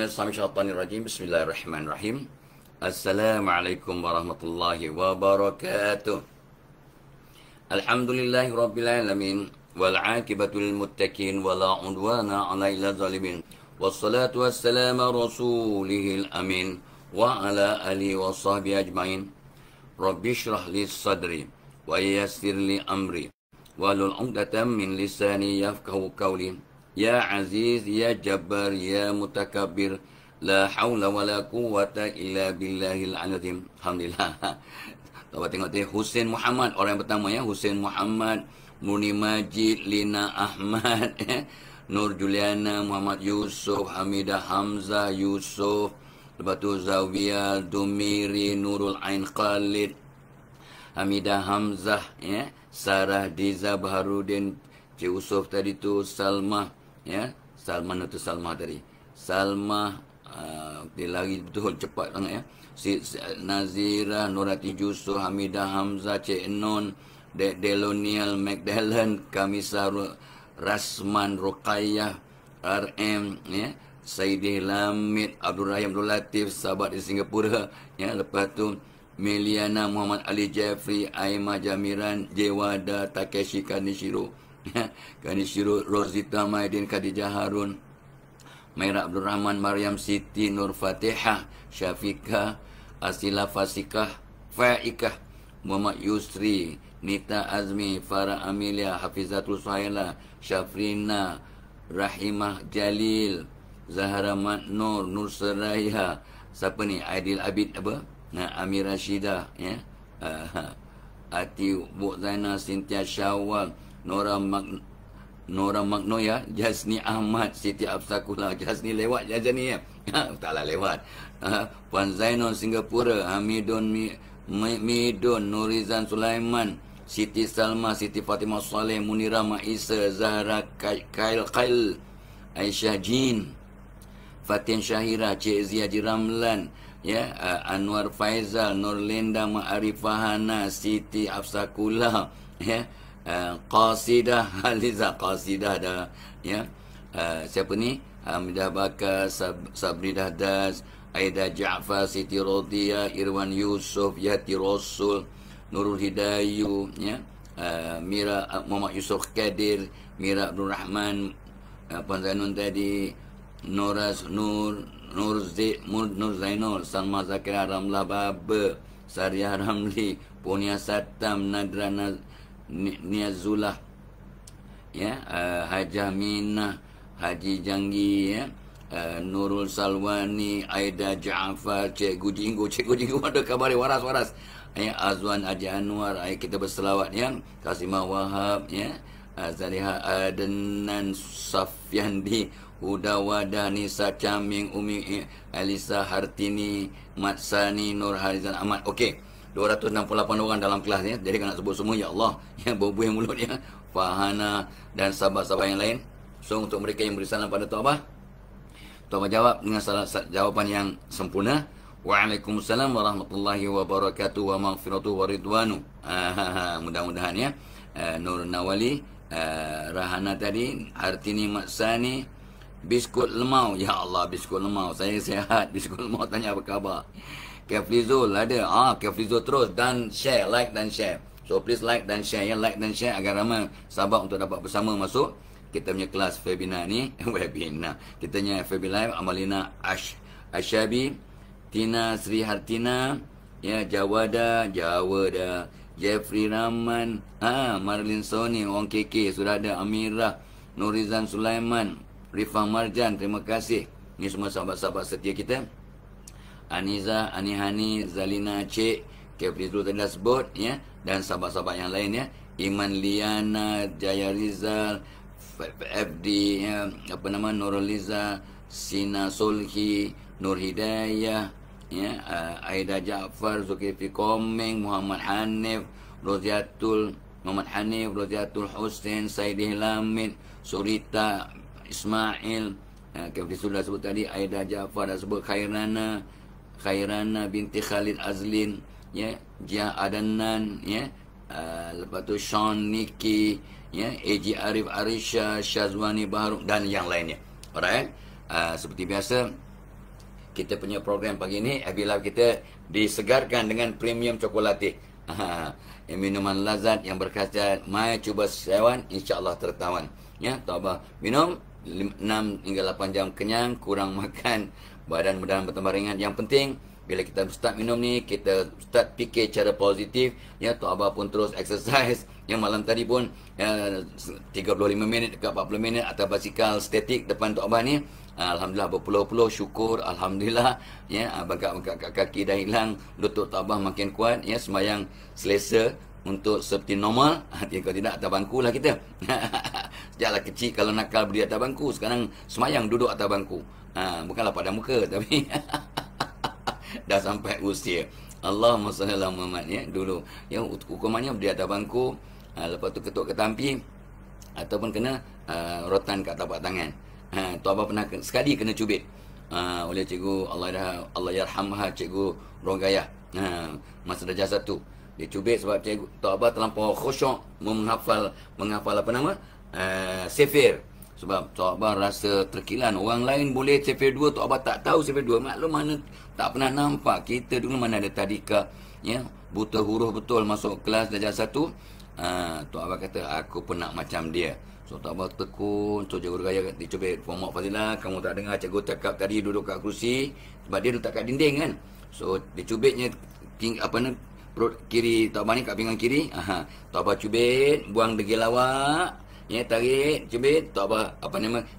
Minasyaitonirrajim. Bismillahirrahmanirrahim. Assalamualaikum warahmatullahi wabarakatuh. Alhamdulillahi rabbil alamin wal aqibatu lil muttaqin wala udwana 'alal zalimin. Wassalatu wassalamu rasulihil amin wa ala alihi washabbihi ajmain. Rabbi shrah li sadri wa yassir li amri wahlul 'uqdatam min lisani yafqahu qawli. Ya Aziz, Ya Jabbar, Ya Mutakabbir, la haula wa la quwwata illa billahil azim. Alhamdulillah. Dapat tengok tu Hussein Muhammad, orang yang pertama ya, Hussein Muhammad, Murni Majid, Lina Ahmad, Nur Juliana, Muhammad Yusuf, Hamidah Hamzah Yusuf, lepas tu Zawiyah Dumiri, Nurul Ain Khalid, Hamidah Hamzah, ya, Sarah Diza Baharudin, Cik Yusuf tadi tu, Salma, ya, Salman atau Salma tadi, Salma, dia lari betul cepat sangat ya. Nazira, Nurati Yusuf, Hamidah Hamzah, Cik Non, Delonial, Magdalen, Kamisa Rasman, Ruqayyah, RM, ya, Saidih Lamid, Abdul Rahim Abdul Latif, sahabat di Singapura, ya, lepas tu Meliana, Muhammad Ali Jeffrey, Aimah Jamiran, Jewada, Takeshi Kanishiro, Kanishiro, Rosita Maidin, Khadijah Harun, Maira Abdul Rahman, Maryam Siti, Nur Fatihah, Syafiqah, Asila Fasikah, Faikah, Muhammad Yusri, Nita Azmi, Farah Amelia, Hafizatul Suhaila, Syafrina, Rahimah Jalil, Zahra Mat Nur, Nur Seraya, siapa ni? Aidil Abid apa? Amir Rashidah, ya. Ati Bu Zainal, Sintia Syawal, Nora Magnoya, Jasni Ahmad, Siti Absakula. Jasni lewat je ni ya. Taklah lewat. Puan Zainal Singapura, Hamidun Midun, Nurizan Sulaiman, Siti Salma, Siti Fatimah Saleh, Munira Maisa, Zahra Kail, Aisyah Jin, Fatin Syahira, Cik Ziyaji Ramlan, ya, Anwar Faizal, Nurlinda Ma'arifahana, Siti Absakula, ya, Qasidah Haliza, Qasidah dah, ya, siapa ni? Hamidah Bakar, Sabri Dahdas, Aida Ja'far, Siti Rodia, Irwan Yusuf, Yati Rasul, Nurul Hidayu, ya, Mira Muhammad Yusuf Kadir, Mira Abdul Rahman, Puan Zainun tadi, Noras Nur Zainul, Salma Zakira, Ramlah Baba, Sariah Ramli, Punia Satam, Nadra Niazulah, ya, Hajah Minah, Haji Janggi, ya, Nurul Salwani, Aida Ja'far, Cikgu Jinggu ada kabar waras, ya, Azwan Haji Anwar, kita berselawat ya, Kasimah Wahab, ya, Zaliha Adenan Safyandi, Huda Wadah, Nisa Caming, Umi Alisa Hartini, Matsani, Nur Harizan Ahmad. Okey, 268 orang dalam kelas ya. Jadi kan nak sebut semua, ya Allah, ya, berbuih mulut ya. Fahana dan sahabat-sahabat yang lain. So untuk mereka yang beri salam pada Tok Abah, Tok Abah jawab dengan jawapan yang sempurna. Waalaikumsalam warahmatullahi wabarakatuh wa maghfiratuh wa ridwanu. Mudah-mudahan ya. Nur Nawali, Rahana tadi, Hartini Matsani, Biskut Lemau. Ya Allah, Biskut Lemau. Saya sihat. Biskut Lemau tanya apa khabar. Keflizul ada. Keflizul terus. Dan share. Like dan share. So please like dan share ya. Like dan share agar ramai sahabat untuk dapat bersama masuk kita punya kelas webinar ni. Webinar. Kita punya webinar Live. Amalina Ashabi, Tina Sri Hartina, ya, Jawada, Jeffrey Rahman, Marlin Sony, Wong KK sudah ada, Amirah, Nurizan Sulaiman, Rifah Marjan, terima kasih. Ini semua sahabat-sahabat setia kita. Aniza, Anihani, Zalina Cik, Kefrizul tadi dah sebut, ya, dan sahabat-sahabat yang lain ya. Iman Liana, Jaya Rizal, FD, ya, apa nama, Nurul Liza, Sina Solhi, Nur Hidayah, ya, Aida Ja'far, Zulkifli Komeng, Muhammad Hanif, Roziatul Hussein, Saidih Lamid, Surita Ismail, Kefri sudah sebut tadi, Aida Ja'far dah sebut, Khairana binti Khalid Azlin, ya, Jia Adanan, ya, lepas tu Sean Niki, ya, AJ Arif Arisha, Syazwani Baharum dan yang lainnya. Alright, seperti biasa kita punya program pagi ni, apabila kita disegarkan dengan premium coklatih. Minuman lazat yang berkhasiat, mai cuba sewan, insya-Allah tertawan. Ya, taubat. Minum 6 hingga 8 jam kenyang, kurang makan, badan mudahan bertambah ringan. Yang penting bila kita start minum ni, kita start fikir cara positif. Ya, Tok Abah pun terus exercise. Yang malam tadi pun 35 minit ke 40 minit atas basikal statik depan Tok Abah ni. Alhamdulillah berpuluh-puluh syukur. Alhamdulillah. Ya, bengkak-bengkak kaki dah hilang. Lutut Tok Abah makin kuat. Ya, sembahyang selesa untuk seperti normal. Kalau tidak atas bangku lah kita. Sejaklah kecil kalau nakal berdiri atas bangku. Sekarang sembahyang duduk atas bangku. Bukanlah pada muka tapi dah sampai usia. Allahumma salli ala Muhammad, ya, dulu. Ya, hukumannya berdiri atas bangku, lepas tu ketuk ketampi ataupun kena rotan kat tapak tangan. Tu Abah pernah sekali kena cubit oleh cikgu Allah yarhamha, cikgu Rogayah. Masa darjah 1. Dia cubit sebab cikgu Tok Abah terlampau khusyuk menghafal apa nama? Sifir. Sebab Tok Abah rasa terkilan. Orang lain boleh sifir 2, Tok Abah tak tahu sifir 2. Maklum mana tak pernah nampak. Kita dulu mana ada tadika, ya, buta huruf betul masuk kelas darjah 1. Tok Abah kata aku pun nak macam dia. So Tok Abah tekun. So cikgu Rogayah dicubit, Muhammad Fadilah, kamu tak dengar cikgu cakap tadi duduk kat kursi, sebab dia duduk kat dinding kan. So dicubitnya perut kiri Tok Abah ni kat pinggang kiri. Tok Abah cubit, buang degil lawak. Ya, tarik, cubit, Tok Abah,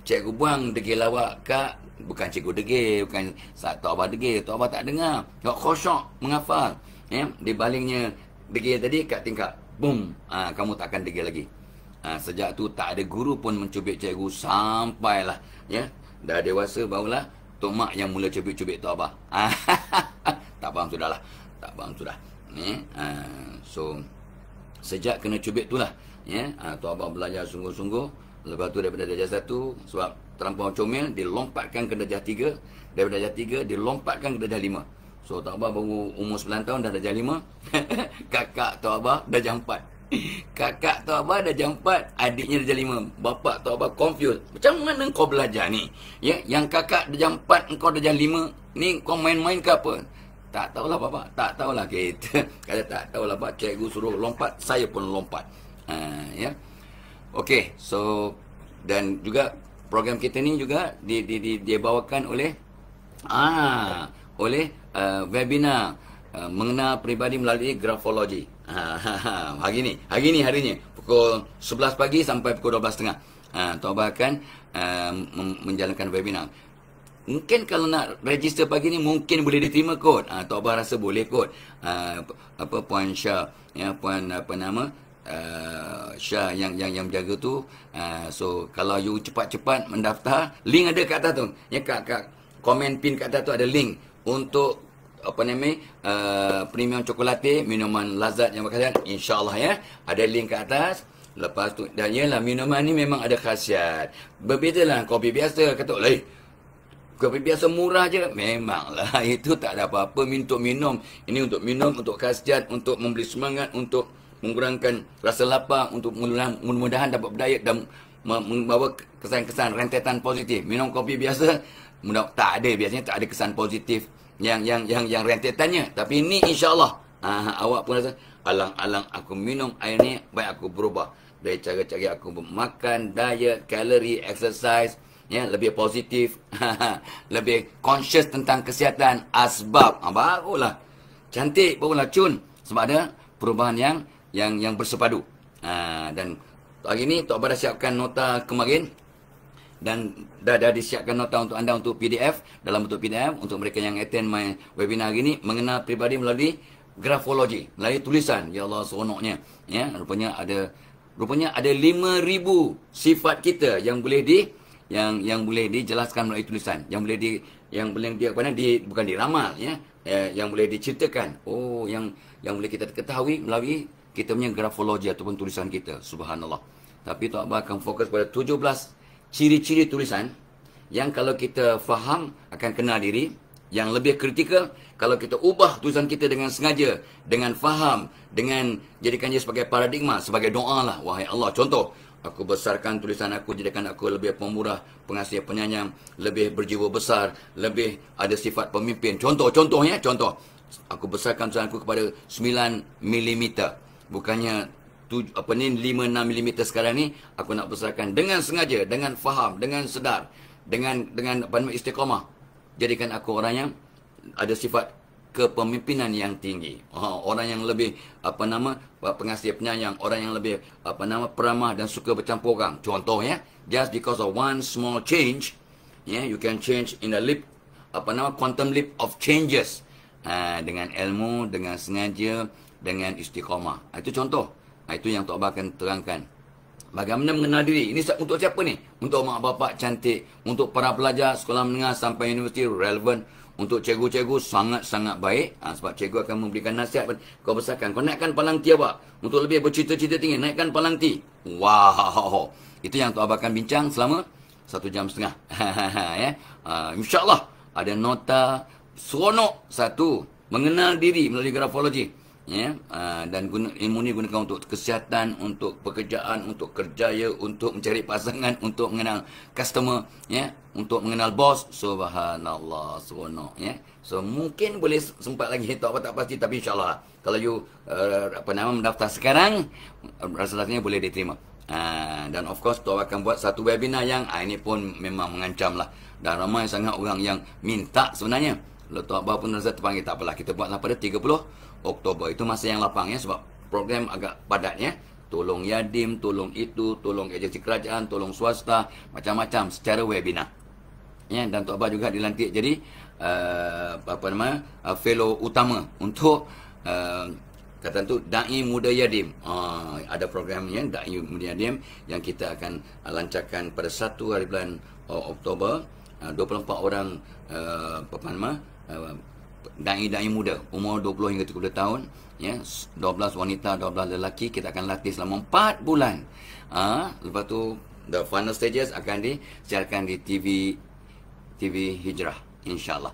cikgu buang degil lawak kat, bukan cikgu degil, bukan Tok Abah degil, Tok Abah tak dengar. Tok khusyuk menghafal. Ya, dibalingnya degil tadi kat tingkap. Boom. Kamu tak akan degil lagi. Sejak tu tak ada guru pun mencubit cikgu sampailah, ya, dah dewasa barulah Tok Mak yang mula cubit-cubit Tok Abah. Tak faham sudahlah. Tak faham sudah. So sejak kena cubit itulah, ya, Tok Abah belajar sungguh-sungguh. Lepas tu daripada darjah 1, sebab terlampau comel, dilompatkan ke darjah 3. Daripada darjah 3 dilompatkan ke darjah 5. So Tok Abah baru umur 9 tahun dah darjah 5. Kakak Tok Abah darjah 4. Kakak Tok Abah darjah 4, adiknya darjah 5. Bapak Tok Abah confused. Macam mana kau belajar ni? Ya, yang kakak darjah 4, engkau darjah 5. Ni kau main-main ke apa? Tak tahulah bapak, tak tahulah kita. Kata tak tahulah pak, cikgu suruh lompat, saya pun lompat. Ya. Okey, so dan juga program kita ni juga dia bawakan oleh webinar mengenal peribadi melalui grafologi. Hari ni harinya pukul 11 pagi sampai pukul 12.30. Tok Abah akan menjalankan webinar. Mungkin kalau nak register pagi ni mungkin boleh diterima kot. Tok Abah rasa boleh kot. Puan Syah, ya, puan Syah yang menjaga tu. So kalau you cepat-cepat mendaftar, link ada kat atas tu. Ya, kat komen pin kat atas tu ada link untuk premium coklatih, minuman lazat yang berkhasiat, insya-Allah, ya. Ada link kat atas. Lepas tu, dan yalah, minuman ni memang ada khasiat. Berbezalah kopi biasa, kata kopi biasa murah je. Memanglah itu tak ada apa-apa untuk minum. Ini untuk minum, untuk khasiat, untuk memberi semangat, untuk mengurangkan rasa lapar, untuk mudah-mudahan dapat berdaya dan membawa kesan-kesan rentetan positif. Minum kopi biasa tak ada, biasanya tak ada kesan positif yang rentetannya. Tapi ini insya-Allah awak pun rasa alang-alang aku minum air ni, baik aku berubah dari cara-cara aku makan, diet, kalori, exercise, ya, lebih positif, lebih conscious tentang kesihatan, asbab. Barulah cantik, barulah cun, sebab ada perubahan yang bersepadu. Dan hari ni Tok Abah dah siapkan nota kemarin, dan dah disiapkan nota untuk anda untuk PDF, dalam bentuk PDF untuk mereka yang attend my webinar hari ni, mengenal peribadi melalui grafologi, melalui tulisan. Ya Allah, seronoknya, ya, rupanya ada 5,000 sifat kita yang boleh yang boleh dijelaskan melalui tulisan, yang boleh bukan diramal, ya, yang boleh diceritakan. Yang boleh kita ketahui melalui kita punya grafologi ataupun tulisan kita. Subhanallah. Tapi Tok Abah akan fokus pada 17 ciri-ciri tulisan yang kalau kita faham akan kenal diri. Yang lebih kritikal, kalau kita ubah tulisan kita dengan sengaja, dengan faham, dengan jadikannya sebagai paradigma, sebagai doa lah. Wahai Allah, contoh, Aku besarkan tulisan aku, jadikan aku lebih pemurah, pengasih, penyayang, lebih berjiwa besar, lebih ada sifat pemimpin. Contohnya, aku besarkan tulisan aku kepada 9 milimeter. Bukannya 5-6 milimeter sekarang ni. Aku nak besarkan dengan sengaja, dengan faham, dengan sedar, dengan istiqamah. Jadikan aku orang yang ada sifat kepemimpinan yang tinggi. Orang yang lebih pengasih, penyayang, orang yang lebih peramah dan suka bercampur orang. Contohnya, just because of one small change, you can change in a leap, quantum leap of changes. Dengan ilmu, dengan sengaja, dengan istiqamah. Itu contoh. Itu yang Tok Abah akan terangkan. Bagaimana mengenal diri? Ini untuk siapa ni? Untuk mak bapak cantik, untuk para pelajar sekolah menengah sampai universiti relevan. Untuk cikgu-cikgu sangat-sangat baik. Sebab cikgu akan memberikan nasihat. Kau besarkan. Kau naikkan palang T Abah. Untuk lebih bercita-cita tinggi. Naikkan palang T. Wow. Itu yang Tok Abah akan bincang selama 1 jam setengah. Ya. InsyaAllah. Ada nota seronok satu. Mengenal diri melalui grafologi. Ya, dan ilmu ni gunakan untuk kesihatan, untuk pekerjaan, untuk kerjaya, untuk mencari pasangan, untuk mengenal customer, ya, untuk mengenal bos. Subhanallah, seronok, ya. So mungkin boleh sempat lagi, tak pasti, tapi insyaallah kalau you mendaftar sekarang, rasa-rasanya boleh diterima. Dan of course Tok akan buat satu webinar yang ini pun memang mengancam lah, dan ramai sangat orang yang minta sebenarnya. Kalau Tok Abah pun rasa terpanggil, tak apalah, kita buatlah pada 30 Oktober. Itu masa yang lapang, ya, sebab program agak padat, ya. Tolong yatim, tolong itu, tolong agensi kerajaan, tolong swasta, macam-macam secara webinar. Ya, dan Tok Abah juga dilantik jadi fellow utama untuk kata tu Dai Muda Yatim. Ada programnya Dai Muda Yatim yang kita akan lancarkan pada 1 hari bulan Oktober. 24 orang dai-dai muda umur 20 hingga 30 tahun, ya, 12 wanita, 12 lelaki. Kita akan latih selama 4 bulan. Lepas tu the final stages akan disiarkan di TV Hijrah, insyaallah.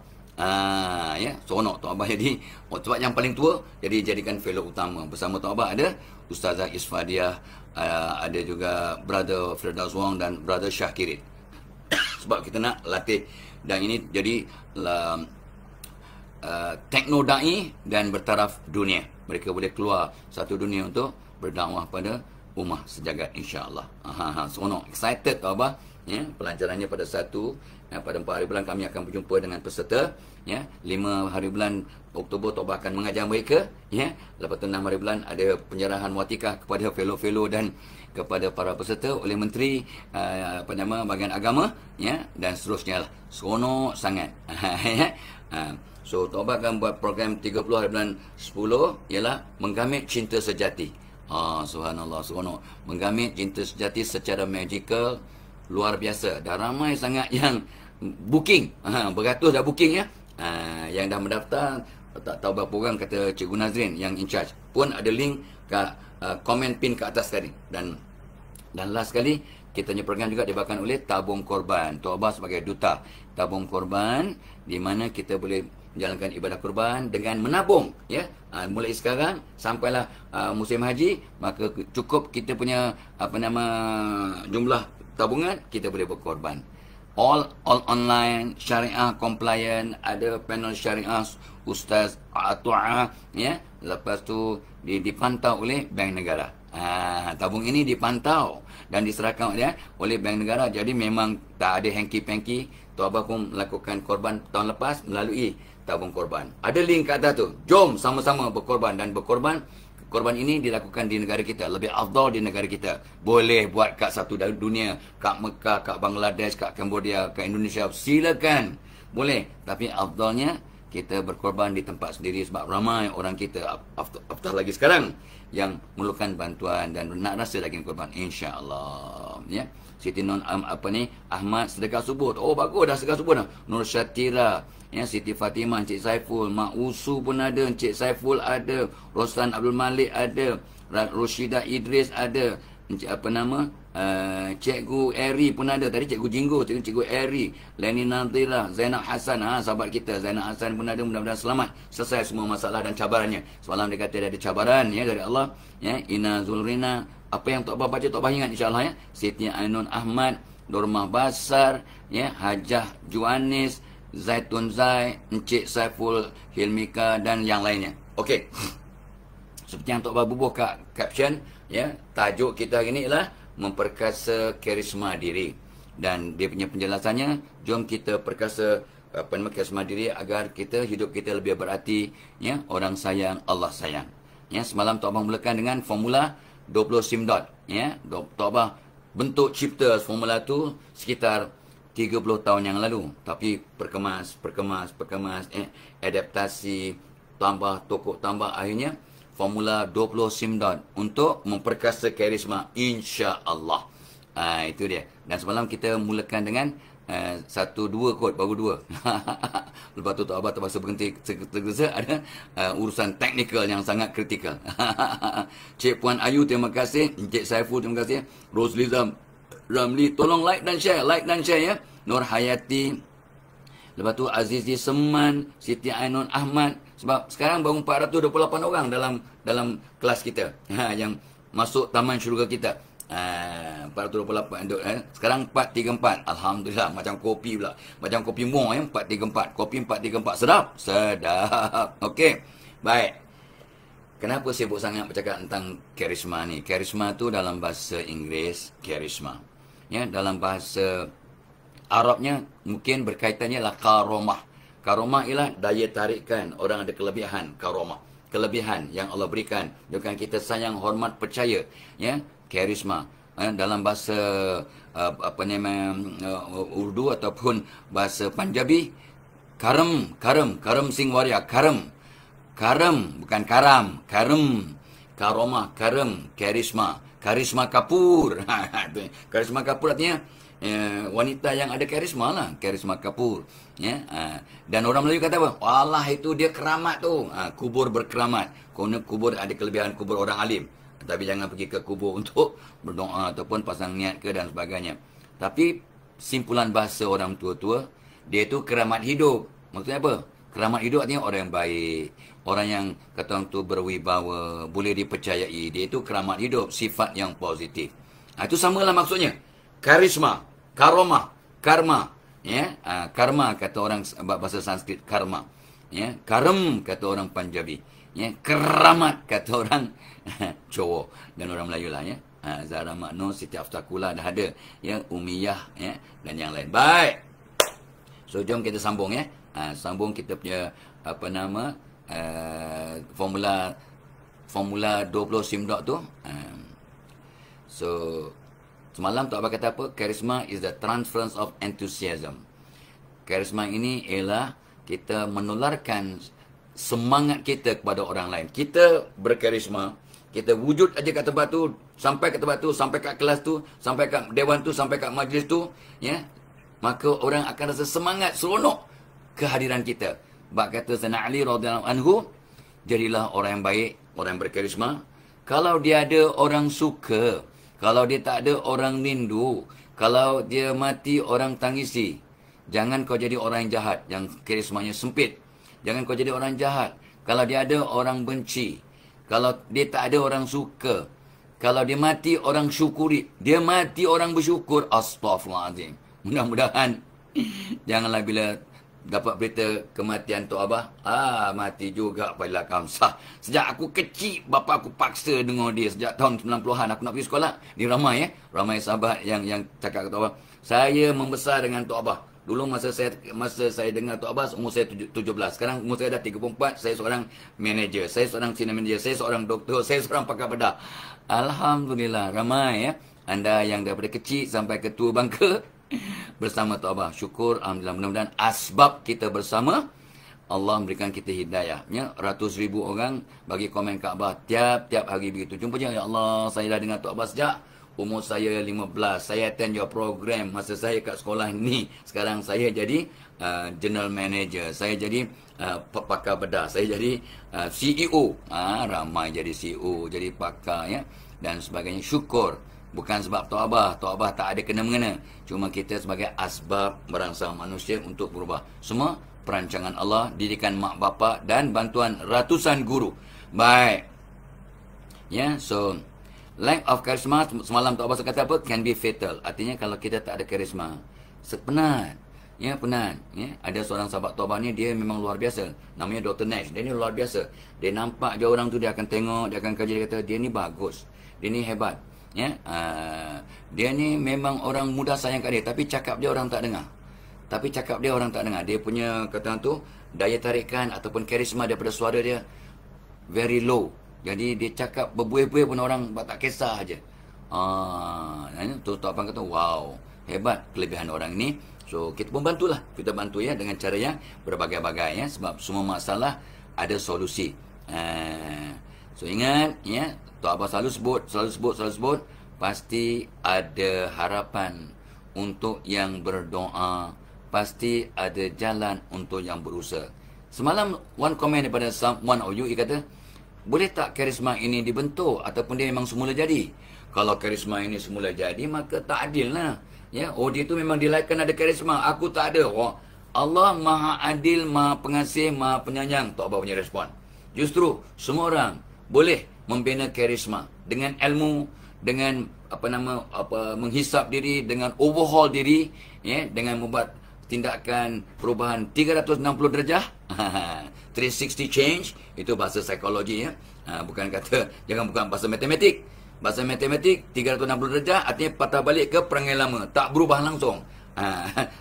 Ya, seronok Tok Abah jadi sebab yang paling tua, jadi jadikan fellow utama. Bersama Tok Abah ada Ustazah Isfadiah, ada juga Brother Firdaus Wong dan Brother Syakirin. Sebab kita nak latih, dan ini jadi tekno da'i dan bertaraf dunia. Mereka boleh keluar satu dunia untuk berdakwah pada ummah sejagat, insya-Allah. Seronok, excited Tok Abah, ya. Pelajarannya pada 1, pada 4 hari bulan kami akan berjumpa dengan peserta, ya. 5 hari bulan Oktober Tok Abah akan mengajar mereka, ya. Lepas tu 6 hari bulan ada penyerahan watikah kepada fellow-fellow dan kepada para peserta oleh menteri bahagian agama, ya, dan seterusnya lah. Seronok sangat. Ya. So Tok Abah akan buat program 30 hari bulan 10, ialah menggamit cinta sejati. Subhanallah, seronok. Menggamit cinta sejati secara magical, luar biasa. Dan ramai sangat yang booking. Beratus dah booking, ya. Yang dah mendaftar, tak tahu berapa orang, kata Cikgu Nazrin yang in charge. Pun ada link kat komen pin ke atas tadi. Dan last sekali, kita punya program juga dibawakan oleh Tabung Korban. Tok Abah sebagai duta Tabung Korban, di mana kita boleh menjalankan ibadah korban dengan menabung, ya. Mulai sekarang sampailah musim haji, maka cukup kita punya jumlah tabungan, kita boleh berkorban. All online, syariah compliant, ada panel syariah Ustaz Atu'a, ya. Lepas tu dipantau oleh Bank Negara. Tabung ini dipantau dan diserahkan oleh Bank Negara. Jadi memang tak ada hengki-pengki. Tok Abah pun melakukan korban tahun lepas melalui Tabung Korban. Ada link kat atas tu. Jom sama-sama berkorban, dan korban ini dilakukan di negara kita, lebih afdal di negara kita. Boleh buat kat satu dunia, kat Mekah, kat Bangladesh, kat Cambodia, kat Indonesia, silakan. Boleh, tapi afdalnya kita berkorban di tempat sendiri, sebab ramai orang kita, afdal lagi sekarang, yang memerlukan bantuan dan nak rasa lagi korban, insya-Allah, ya. Siti Non Ahmad sedekah subuh. Oh bagus dah sedekah subuh dah. Nur Syatira, ya, Siti Fatimah, Encik Saiful, Mak Usu pun ada, Encik Saiful ada, Roslan Abdul Malik ada, Roshida Idris ada, Encik Cikgu Eri pun ada. Tadi Cikgu Jinggo, Cikgu Eri, Leni Nadira, Zainab Hassan, sahabat kita Zainab Hassan pun ada. Mudah-mudahan selamat selesai semua masalah dan cabarannya. Semalam dia kata dia ada cabaran ya dari Allah ya. Ina Zulrina, apa yang Tok Bah baca Tok Bah ingat insya-Allah ya. Siti Ainun Ahmad, Dormah Basar ya, Hajah Juanis, Zaitun Zai, Encik Saiful Hilmika dan yang lainnya. Okey. Seperti yang Tok Bah bubuh kat caption ya, tajuk kita hari ni ialah memperkasa karisma diri, dan dia punya penjelasannya, jom kita perkasa karisma diri agar hidup kita lebih berarti ya. Orang sayang, Allah sayang ya. Semalam Tok Bah mulakan dengan formula 20 sim dot ya. Tok Bah bentuk cipta formula tu sekitar 30 tahun yang lalu, tapi perkemas adaptasi, tambah tokok, tambah, akhirnya formula 20 sim dot untuk memperkasa karisma, insya-Allah. Itu dia. Dan semalam kita mulakan dengan 1 2 kod, baru 2. Lepas tu Tok Bah terpaksa berhenti tergesa, ada urusan teknikal yang sangat kritikal. Cik Puan Ayu terima kasih, Encik Saiful terima kasih, Rosliza Ramli tolong like dan share ya. Nur Hayati, lepas tu Azizi Seman, Siti Ainun Ahmad. Sebab sekarang baru 428 orang dalam kelas kita yang masuk taman syurga kita. 428 sekarang 434. Alhamdulillah, macam kopi pula. Macam kopi mo 434. Kopi 434 sedap. Okey. Baik. Kenapa sibuk sangat bercakap tentang karisma ni? Karisma tu dalam bahasa Inggeris karisma. Ya, dalam bahasa Arabnya mungkin berkaitannya lah karomah. Karomah ialah daya tarikan, orang ada kelebihan, karomah. Kelebihan yang Allah berikan. Bukan kita sayang, hormat, percaya. Ya, karisma. Dalam bahasa Urdu ataupun bahasa Punjabi, karam sing waria, karam, bukan karam, karomah, karisma kapur. Karisma kapur artinya wanita yang ada karisma lah, karisma kapur ya. Dan orang Melayu kata apa? Walah, itu dia keramat tu. Kubur berkeramat. Kerana kubur ada kelebihan, kubur orang alim. Tapi jangan pergi ke kubur untuk berdoa ataupun pasang niat ke dan sebagainya. Tapi simpulan bahasa orang tua-tua, dia tu keramat hidup. Maksudnya apa? Keramat hidup artinya orang yang baik, orang yang kata orang tu berwibawa, boleh dipercayai. Dia itu keramat hidup, sifat yang positif. Itu samalah maksudnya. Karisma, karomah, karma, ya. Karma kata orang bahasa Sanskrit, karma, ya. Karam kata orang Punjabi, ya. Keramat kata orang Jawa dan orang Melayu lah, ya. Zahra Makno, Siti Aftakula dah ada, ya. Umiyah, ya, dan yang lain. Baik. So jom kita sambung, ya. Sambung kita punya formula 20 sim dot tu. So semalam Tok Bah kata apa? Karisma is the transference of enthusiasm. Karisma ini ialah kita menularkan semangat kita kepada orang lain. Kita berkarisma, kita wujud aja kat tempat tu, sampai kat tempat tu, sampai kat kelas tu, sampai kat dewan tu, sampai kat majlis tu, ya. Maka orang akan rasa semangat, seronok kehadiran kita. Bab kata Sayyidina Ali radhiyallahu anhu, jadilah orang yang baik, orang yang berkarisma. Kalau dia ada orang suka, kalau dia tak ada orang rindu, kalau dia mati orang tangisi, jangan kau jadi orang yang jahat, yang karismanya sempit. Jangan kau jadi orang jahat. Kalau dia ada orang benci, kalau dia tak ada orang suka, kalau dia mati orang syukuri, dia mati orang bersyukur. Astaghfirullahaladzim. Mudah-mudahan janganlah bila dapat berita kematian Tok Abah, mati juga pada Kamsah. Sejak aku kecil, bapa aku paksa dengar dia. Sejak tahun 90-an aku nak pergi sekolah. Dia ramai, ya. Ramai sahabat yang cakap ke Tok Abah. Saya membesar dengan Tok Abah. Dulu masa saya dengar Tok Abah, umur saya 17. Sekarang umur saya dah 34. Saya seorang manager. Saya seorang senior manager. Saya seorang doktor. Saya seorang pakar bedah. Alhamdulillah, ramai, ya. Anda yang daripada kecil sampai ke tua bangka bersama Tok Abah. Syukur, alhamdulillah. Mudah-mudahan asbab kita bersama, Allah memberikan kita hidayah. Ya, ratus ribu orang bagi komen Kak Abah tiap-tiap hari begitu. Jumpa je, ya Allah, saya dah dengar Tok Abah sejak umur saya 15. Saya attend your program masa saya kat sekolah ni. Sekarang saya jadi general manager. Saya jadi pakar bedah. Saya jadi CEO. Ramai jadi CEO, jadi pakar, ya, dan sebagainya. Syukur. Bukan sebab taubat. Taubat tak ada kena-mengena. Cuma kita sebagai asbab bangsa manusia untuk berubah. Semua perancangan Allah, didikan mak bapa dan bantuan ratusan guru. Baik. Ya, so lack of charisma, semalam Tok Abbas kata apa? Can be fatal. Artinya kalau kita tak ada karisma, penat. Ya, penat. Ya, ada seorang sahabat Tok Abbas ni, dia memang luar biasa. Namanya Dr. Nash. Dia ni luar biasa. Dia nampak je orang tu, dia akan tengok, dia akan kaji, dia kata, dia ni bagus. Dia ni hebat. Ya, dia ni memang orang mudah sayang kat dia, tapi cakap dia orang tak dengar. Dia punya kata tu, daya tarikan ataupun karisma daripada suara dia very low. Jadi dia cakap berbuih-buih pun orang tak kisah aja. Tu Tok Abang kata, wow, hebat kelebihan orang ini. So kita pun bantulah. Kita bantu ya dengan cara yang berbagai-bagai ya, sebab semua masalah ada solusi. So ingat ya, Tok Abang selalu sebut, pasti ada harapan untuk yang berdoa, pasti ada jalan untuk yang berusaha. Semalam one comment daripada one of you, dia kata, boleh tak karisma ini dibentuk ataupun dia memang semula jadi? Kalau karisma ini semula jadi, maka tak adil lah. Ya, dia tu memang dilahirkan ada karisma, aku tak ada. Allah Maha Adil, Maha Pengasih, Maha Penyayang. Tok Abah punya respon. Justru semua orang boleh membina karisma dengan ilmu, dengan menghisap diri, dengan overhaul diri, ya, dengan membuat tindakan perubahan 360 darjah. 360 change, itu bahasa psikologi ya. Bukan bahasa matematik. Bahasa matematik 360 darjah artinya patah balik ke perangai lama, tak berubah langsung.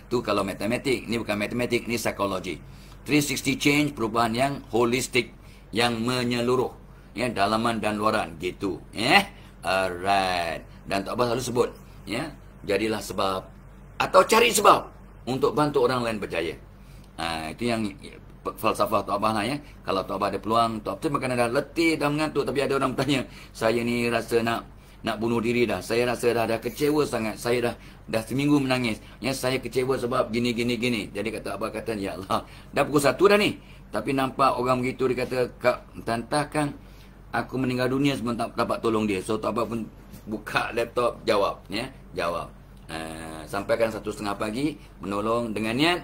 Tu kalau matematik, ni bukan matematik, ni psikologi. 360 change, perubahan yang holistik, yang menyeluruh, ya, dalaman dan luaran gitu. Alright. Dan Tok Abah selalu sebut, ya, jadilah sebab atau cari sebab untuk bantu orang lain berjaya. Itu yang falsafah Tok Abah lah ya. Kalau Tok Abah ada peluang, Tok Abah kadang dah letih, dah mengantuk, tapi ada orang bertanya, saya ni rasa nak bunuh diri dah. Saya rasa dah kecewa sangat. Saya dah seminggu menangis. Ya, saya kecewa sebab gini. Jadi kata Abah kata, ya Allah, dah pukul 1 dah ni. Tapi nampak orang begitu, dia kata, Kak, tantahkan aku meninggal dunia sebelum tak dapat tolong dia. So Tok Abah pun buka laptop, jawab. Sampaikan 1:30 pagi, menolong dengan niat,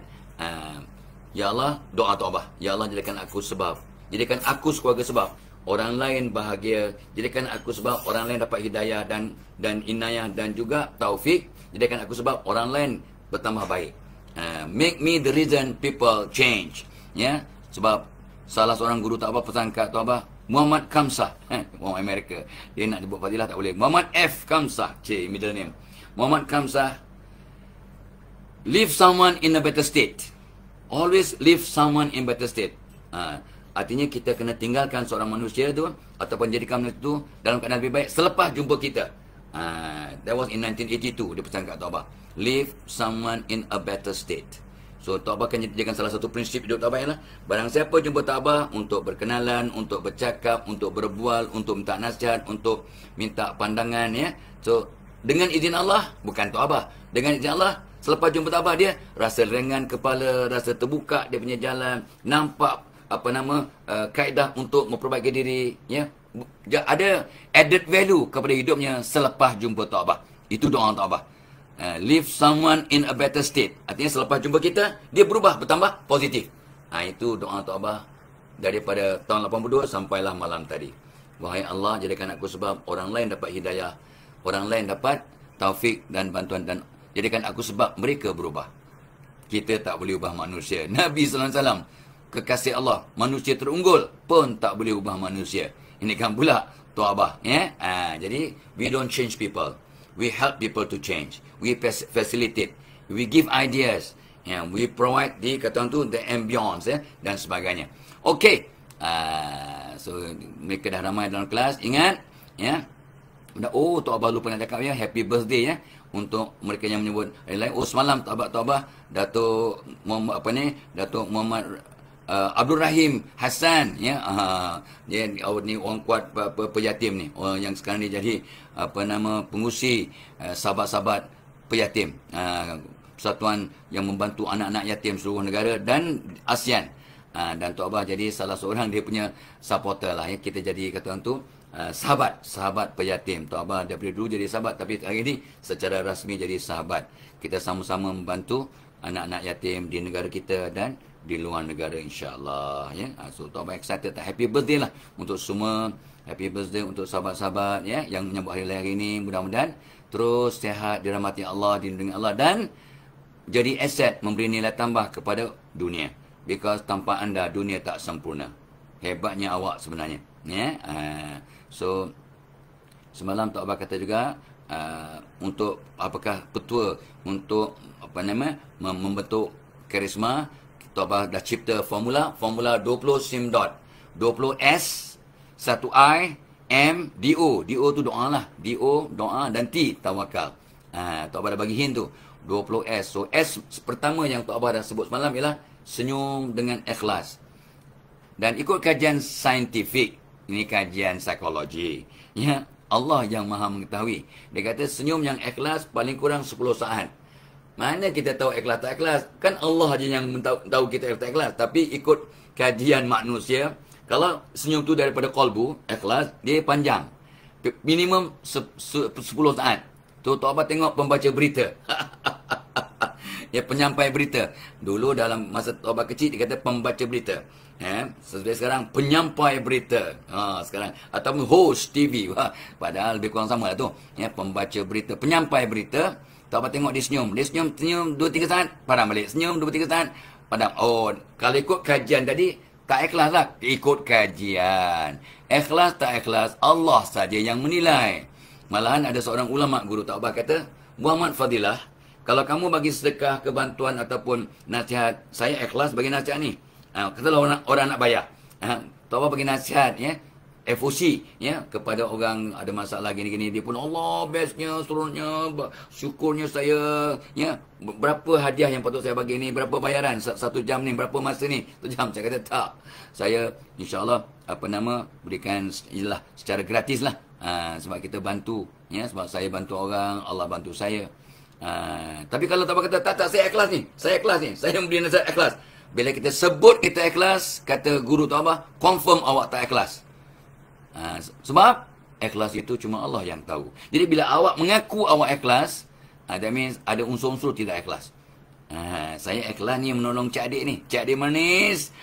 ya Allah, doa Tok Abah, ya Allah, jadikan aku sebab, jadikan aku sekeluarga sebab orang lain bahagia, jadikan aku sebab orang lain dapat hidayah dan inayah dan juga taufik, jadikan aku sebab orang lain bertambah baik. Make me the reason people change. Ya, sebab salah seorang guru Tok Abah pesan kat Tok Abah, Muhammad Kamsah, orang Amerika, dia nak sebut fadilah tak boleh. Muhammad F. Kamsah, middle name. Muhammad Kamsah, leave someone in a better state. Always leave someone in better state. Artinya kita kena tinggalkan seorang manusia tu ataupun jadikan manusia tu dalam keadaan lebih baik selepas jumpa kita. That was in 1982, dia pesan kat Tok Abah, leave someone in a better state. So Tok Abah akan jadikan salah satu prinsip hidup Tok Abah ialah, barang siapa jumpa Tok Abah untuk berkenalan, untuk bercakap, untuk berbual, untuk minta nasihat, untuk minta pandangan, ya. So dengan izin Allah, bukan Tok Abah, dengan izin Allah, selepas jumpa Tok Abah, dia rasa ringan kepala, rasa terbuka dia punya jalan, nampak kaedah untuk memperbaiki diri, ya. Ada added value kepada hidupnya selepas jumpa Tok Abah. Itu doa Tok Abah. Leave someone in a better state. Artinya selepas jumpa kita, dia berubah, bertambah positif. Itu doa Tok Abah daripada tahun 82 sampailah malam tadi. Wahai Allah, jadikan aku sebab orang lain dapat hidayah, orang lain dapat taufik dan bantuan, dan jadikan aku sebab mereka berubah. Kita tak boleh ubah manusia. Nabi SAW, kekasih Allah, manusia terunggul pun tak boleh ubah manusia. Ini kan pula Tok Abah, ya. Jadi we don't change people, we help people to change. We facilitate, we give ideas, we provide the ambience, dan sebagainya. Okay, so mereka dah ramai dalam kelas. Ingat, ya. Tok Abah lupa nak cakap, ya, happy birthday, ya, untuk mereka yang menyebut hari lain. Semalam Tok Abah Datuk Muhammad Abdul Rahim Hassan, ya, dia ni orang kuat pejatim ni, orang yang sekarang ni jadi pengusi sahabat-sahabat pejatim, persatuan yang membantu anak-anak yatim seluruh negara dan ASEAN. Dan Tok Abah jadi salah seorang dia punya supporter lah, ya. Kita jadi kata orang tu sahabat peyatim. Tok Abah daripada dulu jadi sahabat, tapi hari ini secara rasmi jadi sahabat. Kita sama-sama membantu anak-anak yatim di negara kita dan di luar negara, insya-Allah, ya. So Tok Abah excited, happy birthday lah untuk semua. Happy birthday untuk sahabat-sahabat, ya, yang menyambut hari lahir ini. Mudah-mudahan terus sihat, dirahmati Allah, dilindungi Allah, dan jadi aset, memberi nilai tambah kepada dunia. Because tanpa anda, dunia tak sempurna. Hebatnya awak sebenarnya, ya. So semalam Tok Abah kata juga, untuk apakah petua untuk membentuk karisma, Tok Abah dah cipta formula 20 sim dot, 20 S, 1 I, M, DO. DO tu doa lah. DO, doa, dan T, tawakal. Tok Abah dah bagi hint tu. 20 S. So, S pertama yang Tok Abah dah sebut semalam ialah senyum dengan ikhlas. Dan ikut kajian saintifik, ini kajian psikologi, ya, Allah yang maha mengetahui. Dia kata senyum yang ikhlas paling kurang 10 saat. Mana kita tahu ikhlas tak ikhlas? Kan Allah je yang tahu kita ikhlas tak ikhlas. Tapi ikut kajian manusia, kalau senyum tu daripada qalbu, ikhlas, dia panjang. Minimum 10 saat. Tu Tok Abah tengok pembaca berita. Ya, penyampai berita. Dulu dalam masa Tok Abah kecil, dia kata pembaca berita. Sekarang penyampai berita. Sekarang ataupun host TV. Padahal lebih kurang sama lah tu. Ya, pembaca berita, penyampai berita. Tok Abah tengok dia senyum. Dia senyum 2-3 saat, padam balik. Senyum 2-3 saat, padam. Oh, kalau ikut kajian tadi, tak ikhlas lah. Ikut kajian. Ikhlas tak ikhlas, Allah saja yang menilai. Malahan ada seorang ulama, guru Tok Abah kata, Muhammad Fadilah, kalau kamu bagi sedekah, kebantuan ataupun nasihat, saya ikhlas bagi nasihat ni. Katalah orang nak bayar. Tok Abah bagi nasihat, ya, FOC, ya, kepada orang ada masalah gini-gini, dia pun Allah bestnya, seronoknya, syukurnya saya, ya, berapa hadiah yang patut saya bagi ni, berapa bayaran 1 jam ni, berapa masa ni, 1 jam. Saya kata tak, saya insya-Allah berikan ialah secara gratis lah. Sebab kita bantu, ya, sebab saya bantu orang, Allah bantu saya. Tapi kalau Tok Abah kata tak, saya ikhlas ni, saya memberi nasihat ikhlas. Bila kita sebut kita ikhlas, kata guru Tok Abah, confirm awak tak ikhlas. Sebab ikhlas itu cuma Allah yang tahu. Jadi bila awak mengaku awak ikhlas, that means ada unsur-unsur tidak ikhlas. Saya ikhlas ni menolong Cik Adik ni. Cik Adik manis,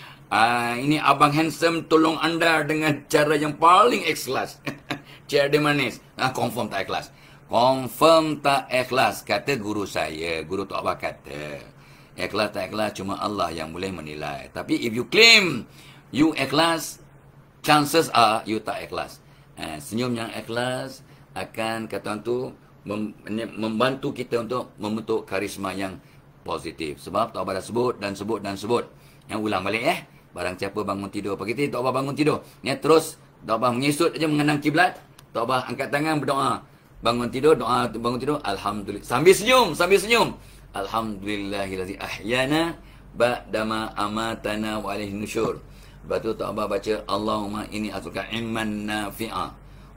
ini Abang Handsome tolong anda dengan cara yang paling ikhlas. Cik Adik manis, confirm tak ikhlas. Confirm tak ikhlas, kata guru saya. Guru Tok Abah kata, ikhlas tak ikhlas cuma Allah yang boleh menilai. Tapi if you claim you ikhlas, chances are you tak ikhlas. Senyum yang ikhlas akan, kata orang tu, membantu kita untuk membentuk karisma yang positif. Sebab Tok Abah dah sebut. Yang ulang balik, barang siapa bangun tidur pagi tadi, Tok Abah bangun tidur, ya, terus Tok Abah mengesut aja mengenang kiblat, Tok Abah angkat tangan berdoa. Bangun tidur, doa bangun tidur, alhamdulillah. Sambil senyum. Alhamdulillahillazi ahyana ba'dama amatana wa alaihi nusyur. Lepas tu Tok Abah baca, Allahumma inni as'aluka ilman nafi'a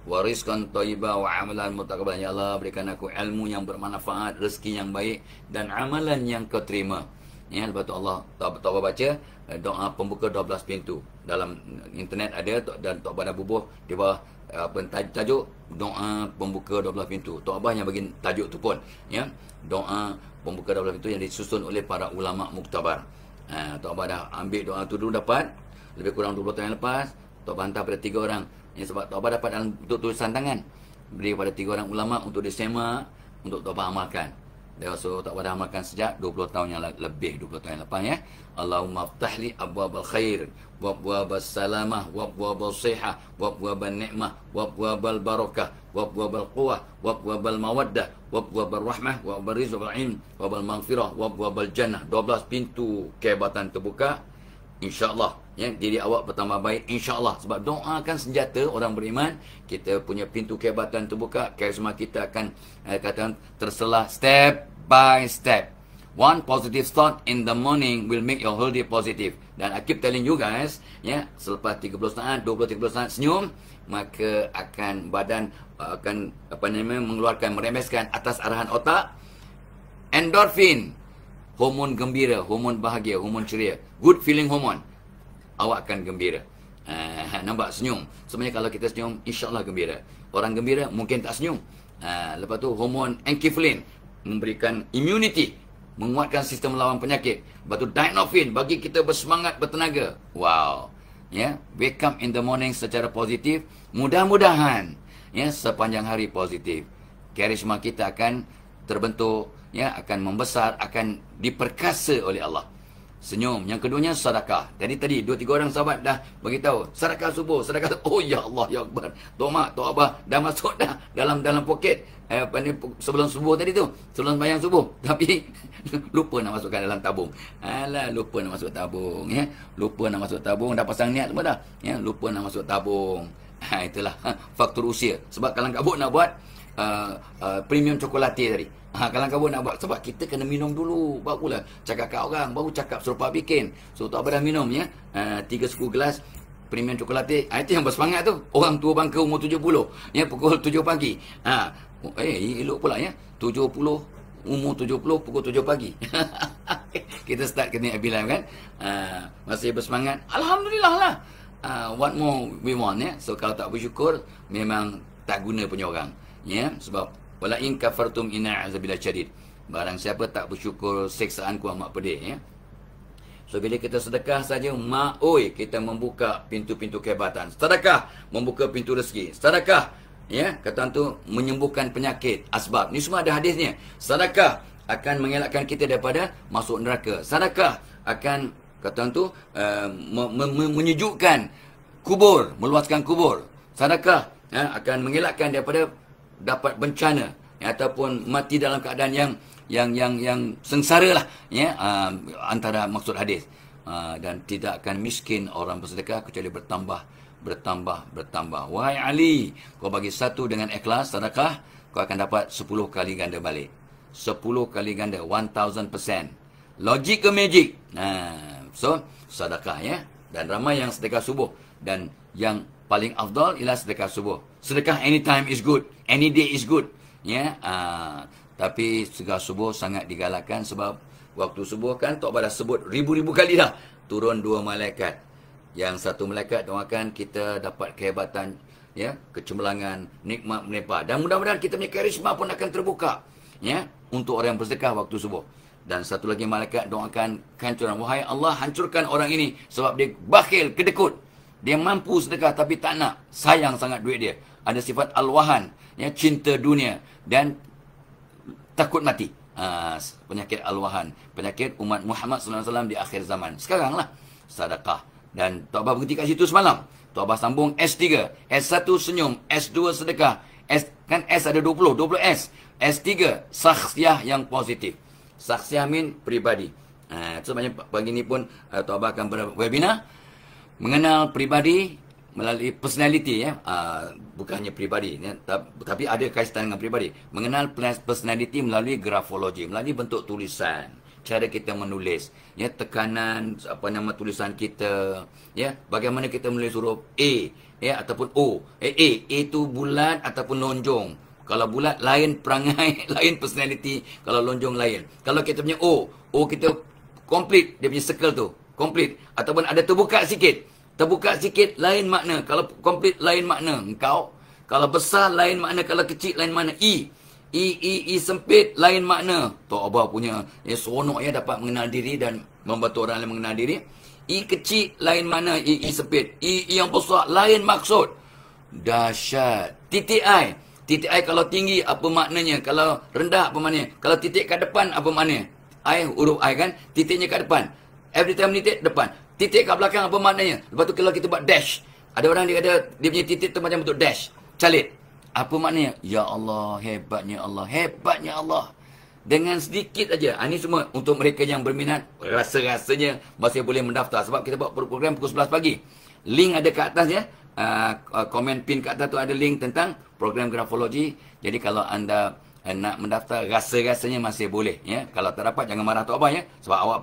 wa rizqan thayyiba wa amalan mutaqabbalan. Ya Allah, berikan aku ilmu yang bermanfaat, rezeki yang baik, dan amalan yang kau terima. Ya, lepas tu Tok Abah baca doa pembuka 12 pintu. Dalam internet ada, dan Tok Abah dah bubuh di bawah tajuk doa pembuka 12 pintu. Tok Abah yang bagi tajuk tu pun, ya, doa pembuka 12 pintu yang disusun oleh para ulama muktabar. Tok Abah dah ambil doa tu dulu, dapat lebih kurang 20 tahun yang lepas. Tok Abah hantar pada 3 orang, ya, sebab Tok Abah dapat dalam bentuk tulisan tangan, beri kepada 3 orang ulama untuk disemak, untuk Tok Abah amalkan. So Tok Abah dah amalkan sejak 20 tahun yang lebih, 20 tahun yang lepas, ya. Allahumma ftahli abwabal khair wa abwabas salamah wa abwabal sihah wa abwabal ni'mah wa abwabal barakah wa abwabal quwwah wa abwabal mawaddah wa abwabal rahmah wa abwabal rizq wal ilm wa abwabal maghfirah wa abwabal jannah. 12 pintu kehebatan terbuka, insya-Allah, ya. Diri awak bertambah baik, insya-Allah. Sebab doa kan senjata orang beriman. Kita punya pintu kehebatan terbuka, karisma kita akan katakan terselah step by step. One positive thought in the morning will make your whole day positive. Dan I keep telling you guys, ya, selepas 30 saat, 20-30 saat senyum, maka akan badan akan mengeluarkan, merembeskan atas arahan otak endorfin, hormon gembira, hormon bahagia, hormon ceria, good feeling hormone. Awak akan gembira. Nampak senyum. Sebenarnya kalau kita senyum, insya-Allah gembira. Orang gembira mungkin tak senyum. Lepas tu hormon enkifalin memberikan immunity, menguatkan sistem melawan penyakit. Lepas tu dynorphin bagi kita bersemangat, bertenaga. Wow. Ya, wake up in the morning secara positif. Mudah-mudahan sepanjang hari positif. Karisma kita akan terbentuk, akan membesar, akan diperkasa oleh Allah. Senyum. Yang keduanya sedekah. Jadi tadi 2-3 orang sahabat dah beritahu sedekah subuh, sedekah. Oh ya Allah, ya Akbar. Tok mak, tok abah dah masuk dah dalam poket sebelum subuh tadi tu, sebelum sembahyang subuh. Tapi lupa nak masukkan dalam tabung. Alah, lupa nak masuk tabung, Lupa nak masuk tabung, dah pasang niat semua dah. Lupa nak masuk tabung. Itulah faktor usia. Sebab kalau kabut nak buat premium cokolate tadi. Kalau kamu nak buat, sebab kita kena minum dulu, barulah cakap kat orang, baru cakap serupa bikin. So tak apa dah minum 3 suku gelas premium cokolate. Itu yang bersemangat tu. Orang tua bangka umur 70 pukul 7 pagi. Elok pula 70 umur 70 pukul 7 pagi. Kita start kena bilang kan. Masih bersemangat, alhamdulillah lah. What more we want So kalau tak bersyukur, memang tak guna punya orang. Sebab wala in kafartum inna azabillahi syadid. Barang siapa tak bersyukur, siksaanku amat pedih. So bila kita sedekah saja, kita membuka pintu-pintu kehebatan. Sedekah membuka pintu rezeki. Sedekah kata tu menyembuhkan penyakit, asbab. Ni semua ada hadisnya. Sedekah akan mengelakkan kita daripada masuk neraka. Sedekah akan kata tu menyejukkan kubur, meluaskan kubur. Sedekah akan mengelakkan daripada dapat bencana ataupun mati dalam keadaan yang sengsara lah antara maksud hadis. Dan tidak akan miskin orang bersedekah kecuali bertambah. Wahai Ali, kau bagi satu dengan ikhlas sedekah, kau akan dapat 10 kali ganda balik. 10 kali ganda, 1000%. Logik ke magic? So sedekah dan ramai yang sedekah subuh, dan yang paling afdal ialah sedekah subuh. Sedekah anytime is good, any day is good. Tapi sedekah subuh sangat digalakkan sebab waktu subuh kan Tok Abah dah sebut ribu-ribu kali dah. Turun 2 malaikat. Yang satu malaikat doakan kita dapat kehebatan, kecemerlangan, nikmat menepah. Dan mudah-mudahan kita punya karisma pun akan terbuka untuk orang yang bersedekah waktu subuh. Dan satu lagi malaikat doakan kehancuran. Wahai Allah, hancurkan orang ini sebab dia bakhil, kedekut. Dia mampu sedekah tapi tak nak. Sayang sangat duit dia. Ada sifat alwahan, cinta dunia dan takut mati. Penyakit alwahan, penyakit umat Muhammad SAW di akhir zaman. Sekarang lah sedekah. Dan Tok Abah berhenti kat situ semalam. Tok Abah sambung S3. S1 senyum, S2 sedekah. Kan S ada 20 S. S3 saksiah yang positif. Saksiah min pribadi. Sebenarnya pagi ni pun Tok Abah akan berwebinar mengenal pribadi melalui personality bukannya pribadi tapi ada kaitan dengan pribadi. Mengenal personality melalui grafologi, melalui bentuk tulisan, cara kita menulis, tekanan tulisan kita, bagaimana kita menulis huruf A ataupun O. A itu bulat ataupun lonjong. Kalau bulat lain perangai, lain personality. Kalau lonjong lain. Kalau kita punya O kita complete, dia punya circle tu complete, ataupun ada terbuka sikit lain makna. Kalau complete lain makna. Engkau kalau besar lain makna, kalau kecil lain makna. I sempit lain makna. Tok Abah punya seronok dapat mengenal diri dan membantu orang lain mengenal diri. I kecil lain makna, I sempit. I yang besar lain maksud. Dahsyat. Titik I kalau tinggi apa maknanya, kalau rendah apa maknanya, kalau titik kat depan apa maknanya. Huruf I kan, titiknya kat depan. Every time titik depan. Titik kat belakang apa maknanya? Lepas tu kalau kita buat dash, ada orang dia kata dia punya titik tu macam bentuk dash, calit. Apa maknanya? Ya Allah, hebatnya Allah, hebatnya Allah. Dengan sedikit aja. Ini semua untuk mereka yang berminat, rasa-rasanya masih boleh mendaftar. Sebab kita buat program pukul 11 pagi. Link ada kat atas komen pin kat atas tu ada link tentang program grafologi. Jadi kalau anda nak mendaftar, rasa-rasanya masih boleh. Kalau tak dapat, jangan marah Tok Abah sebab awak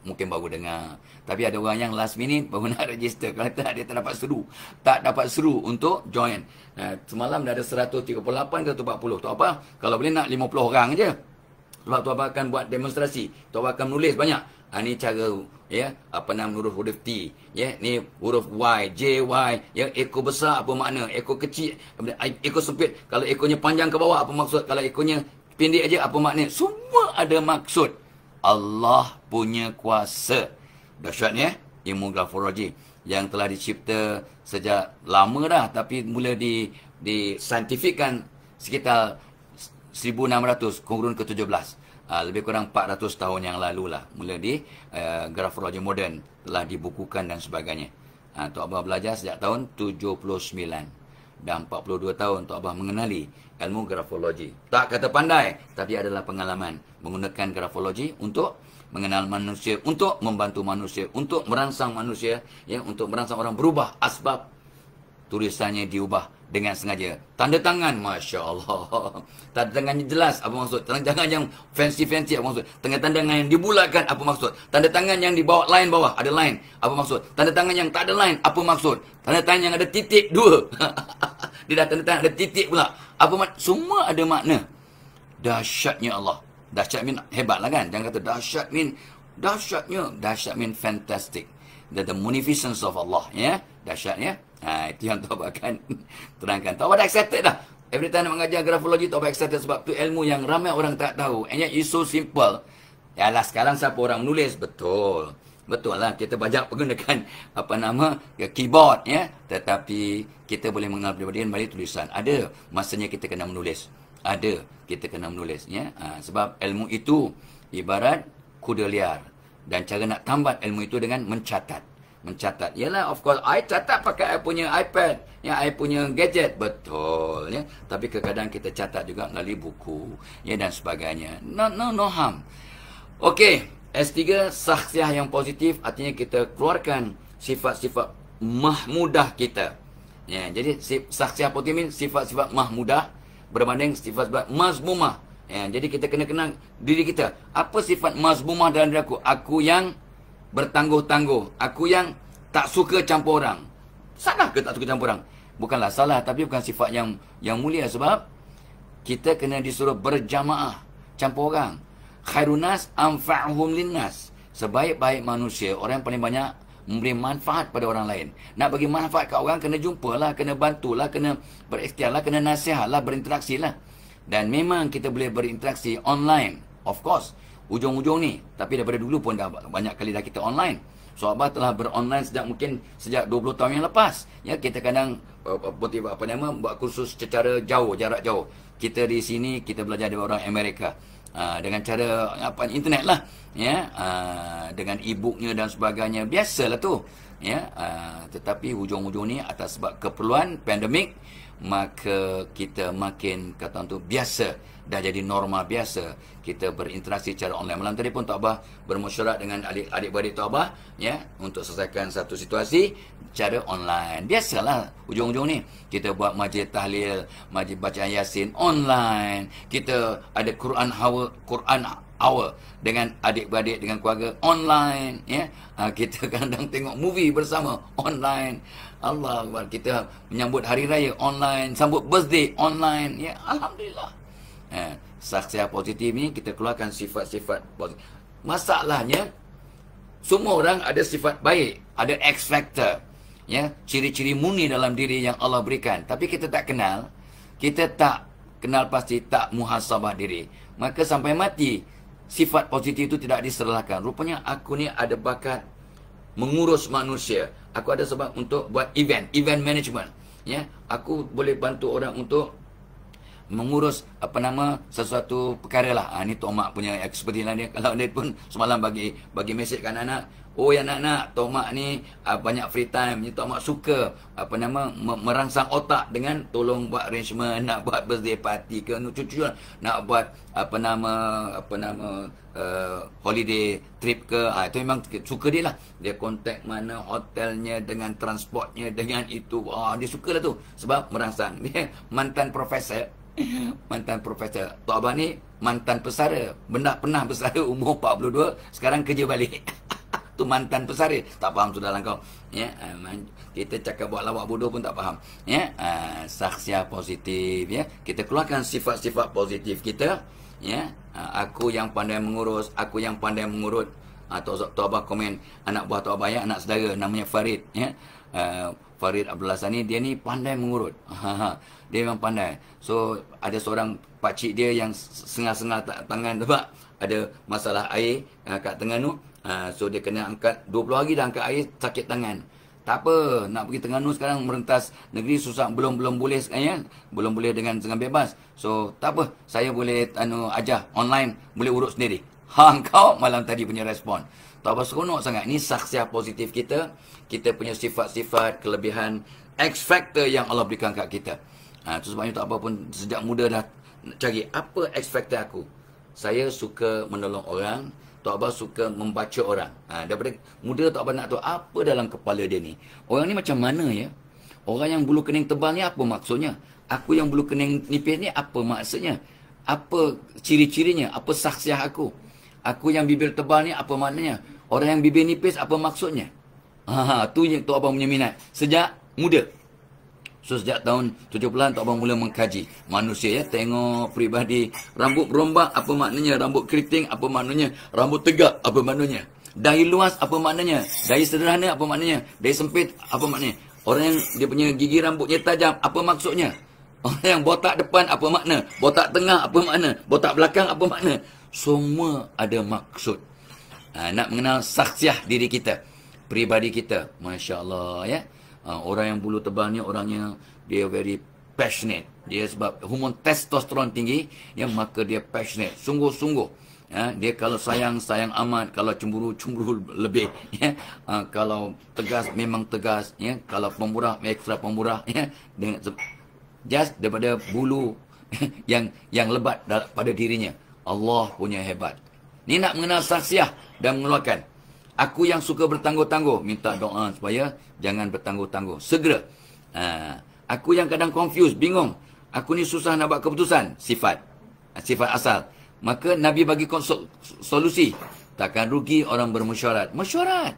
mungkin baru dengar. Tapi ada orang yang last minute baru nak register. Kalau tak, dia tak dapat seru untuk join. Semalam dah ada 138 ke 140. Tok Abah kalau boleh nak 50 orang je. Sebab Tok Abah akan buat demonstrasi. Tok Abah akan menulis banyak. Ni cara, ya, apa nama huruf T, ya, ni huruf Y, J, Y, ya, ekor besar apa makna, ekor kecil, ekor sempit, kalau ekornya panjang ke bawah apa maksud, kalau ekornya pendek aja apa makna. Semua ada maksud. Allah punya kuasa. Dahsyatnya ilmu grafologi yang telah dicipta sejak lama dah, tapi mula disaintifikkan sekitar 1600 kurun ke-17. Lebih kurang 400 tahun yang lalu lah mula grafologi moden telah dibukukan dan sebagainya. Tok Abah belajar sejak tahun 79 dan 42 tahun Tok Abah mengenali ilmu grafologi. Tak kata pandai, tapi adalah pengalaman menggunakan grafologi untuk mengenal manusia, untuk membantu manusia, untuk merangsang manusia, ya, untuk merangsang orang berubah. Asbab tulisannya diubah dengan sengaja. Tanda tangan, Masya Allah. Tanda tangannya jelas apa maksud. Tanda tangan yang fancy-fancy apa maksud. Tanda tangan yang dibulatkan apa maksud. Tanda tangan yang di bawah line bawah ada line apa maksud. Tanda tangan yang tak ada line apa maksud. Tanda tangan yang ada titik 2. Dia dah tanda tangan ada titik pula. Apa maksud? Semua ada makna. Dahsyatnya Allah. Dahsyat min hebat lah kan. Jangan kata dahsyat min dahsyatnya. Dahsyat min fantastic. The munificence of Allah, ya. Dahsyatnya. Itu yang Tok Abah akan terangkan. Tok Abah dah excited dah. Every time nak mengajar grafologi, Tok Abah excited sebab tu ilmu yang ramai orang tak tahu. And yet it's so simple. Yalah, sekarang siapa orang menulis? Betul. Betul lah. Kita banyak menggunakan keyboard, ya. Tetapi kita boleh mengenal pribadian melalui tulisan. Ada masanya kita kena menulis. Ada kita kena menulis, ya. Sebab ilmu itu ibarat kuda liar. Dan cara nak tambat ilmu itu dengan mencatat. Mencatat. Yalah, of course, I catat pakai I punya iPad. Ya, I punya gadget. Betul, ya. Tapi kadang-kadang kita catat juga melalui buku, ya, dan sebagainya. No harm. Okey, S3, saksiah yang positif, artinya kita keluarkan sifat-sifat mahmudah kita. Ya, jadi saksiah positif ini sifat-sifat mahmudah berbanding sifat-sifat mazmumah. Ya, jadi kita kena kenal diri kita. Apa sifat mazmumah dalam diri aku? Aku yang bertangguh-tangguh. Aku yang tak suka campur orang. Salah ke tak suka campur orang? Bukanlah salah, tapi bukan sifat yang mulia. Sebab kita kena disuruh berjamaah, campur orang. Khairunas anfa'uhum linnas. Sebaik-baik manusia, orang yang paling banyak memberi manfaat pada orang lain. Nak bagi manfaat kat orang, kena jumpalah, kena bantulah, kena berikhtiarlah, kena nasihatlah, berinteraksi lah. Dan memang kita boleh berinteraksi online, of course, ujung-ujung ni. Tapi daripada dulu pun dah banyak kali dah kita online. So Abah telah beronline sejak 20 tahun yang lepas. Ya, kita kadang buat kursus secara jauh, jarak jauh. Kita di sini kita belajar dari orang Amerika. Dengan cara internet lah, ya, dengan e-booknya dan sebagainya. Biasalah tu, ya. Tetapi hujung-hujung ni atas sebab keperluan pandemik, maka kita makin kata tu biasa, dah jadi norma biasa kita berinteraksi secara online. Malam tadi pun Tok Abah bermusyawarah dengan adik-beradik Tok Abah, ya, untuk selesaikan satu situasi cara online. Biasalah hujung-hujung ni kita buat majlis tahlil, majlis bacaan Yasin online. Kita ada Quran hour dengan adik-beradik, dengan keluarga online, ya. Kita kadang tengok movie bersama online. Allah Akbar, kita menyambut hari raya online, sambut birthday online, ya. Alhamdulillah. Saksiah positif ni kita keluarkan sifat-sifat positif. Masalahnya semua orang ada sifat baik, ada X factor, ya, ciri-ciri murni dalam diri yang Allah berikan. Tapi kita tak kenal, pasti tak muhasabah diri. Maka sampai mati sifat positif itu tidak diserlahkan. Rupanya aku ni ada bakat mengurus manusia. Aku ada sebab untuk buat event management, ya. Aku boleh bantu orang untuk mengurus sesuatu perkara lah. Ni Tok Mak punya expertise lah dia. Kalau dia pun semalam bagi mesej kat anak-anak, oh ya anak-anak, Tok Mak ni banyak free time, ni Tok Mak suka merangsang otak dengan tolong buat arrangement, nak buat birthday party ke cucu, nak buat holiday trip ke. Itu memang suka dia lah. Dia kontak mana hotelnya, dengan transportnya, dengan itu. Dia suka lah tu. Sebab merangsang. Dia mantan profesor. Tok Abah ni mantan pesara. Pernah pesara umur 42, sekarang kerja balik. Tu mantan pesara. Tak faham sudahlah kau, ya. Kita cakap buat lawak bodoh pun tak faham, ya. Saksiah positif, ya. Kita keluarkan sifat-sifat positif kita, Ya, aku yang pandai mengurus, aku yang pandai mengurut. Tok Abah komen, anak buah Tok Abah ya, anak saudara namanya Farid, ya. Farid Abdullah Sani, dia ni pandai mengurut. Dia memang pandai. So ada seorang pakcik dia yang sengah-sengah tangan sebab ada masalah air kat Terengganu. So dia kena angkat 20 hari dah angkat air, sakit tangan. Tak apa, nak pergi Terengganu sekarang merentas negeri susah, belum boleh sekarang, ya. Belum boleh dengan bebas. So tak apa, saya boleh ajar online, boleh urut sendiri. Kau malam tadi punya respon. Tak apa, seronok sangat. Ni saksiah positif kita. Kita punya sifat-sifat, kelebihan, X factor yang Allah berikan kat kita. Itu sebabnya tak apa pun sejak muda dah cari apa X factor aku. Saya suka menolong orang. Tok Abah suka membaca orang. Daripada muda Tok Abah nak tahu apa dalam kepala dia ni. Orang ni macam mana ya? Orang yang bulu kening tebal ni apa maksudnya? Aku yang bulu kening nipis ni apa maksudnya? Apa ciri-cirinya? Apa saksiah aku? Aku yang bibir tebal ni apa maknanya? Orang yang bibir nipis apa maksudnya? Tu yang Tok Abah punya minat. Sejak muda. So sejak tahun 70-an Tok Abah mula mengkaji manusia, ya. Tengok peribadi. Rambut berombak apa maknanya? Rambut keriting apa maknanya? Rambut tegak apa maknanya? Dahi luas apa maknanya? Dahi sederhana apa maknanya? Dahi sempit apa maknanya? Orang yang dia punya gigi rambutnya tajam apa maksudnya? Orang yang botak depan apa makna? Botak tengah apa makna? Botak belakang apa makna? Semua ada maksud. Nak mengenal saksiah diri kita, peribadi kita. Masya Allah, ya. Orang yang bulu tebal ni orangnya dia very passionate. Dia sebab hormon testosteron tinggi, ya, maka dia passionate, sungguh-sungguh. Ya, dia kalau sayang amat, kalau cemburu lebih, ya. Kalau tegas memang tegas, ya. Kalau pemurah ekstra pemurah, ya. Dengan just daripada bulu yang lebat pada dirinya. Allah punya hebat. Ni nak mengenal saksiah dan mengeluarkan. Aku yang suka bertangguh-tangguh, minta doa supaya jangan bertangguh-tangguh. Segera. Aku yang kadang confused, bingung. Aku ni susah nak buat keputusan. Sifat asal. Maka Nabi bagi solusi. Takkan rugi orang bermesyuarat. Mesyuarat.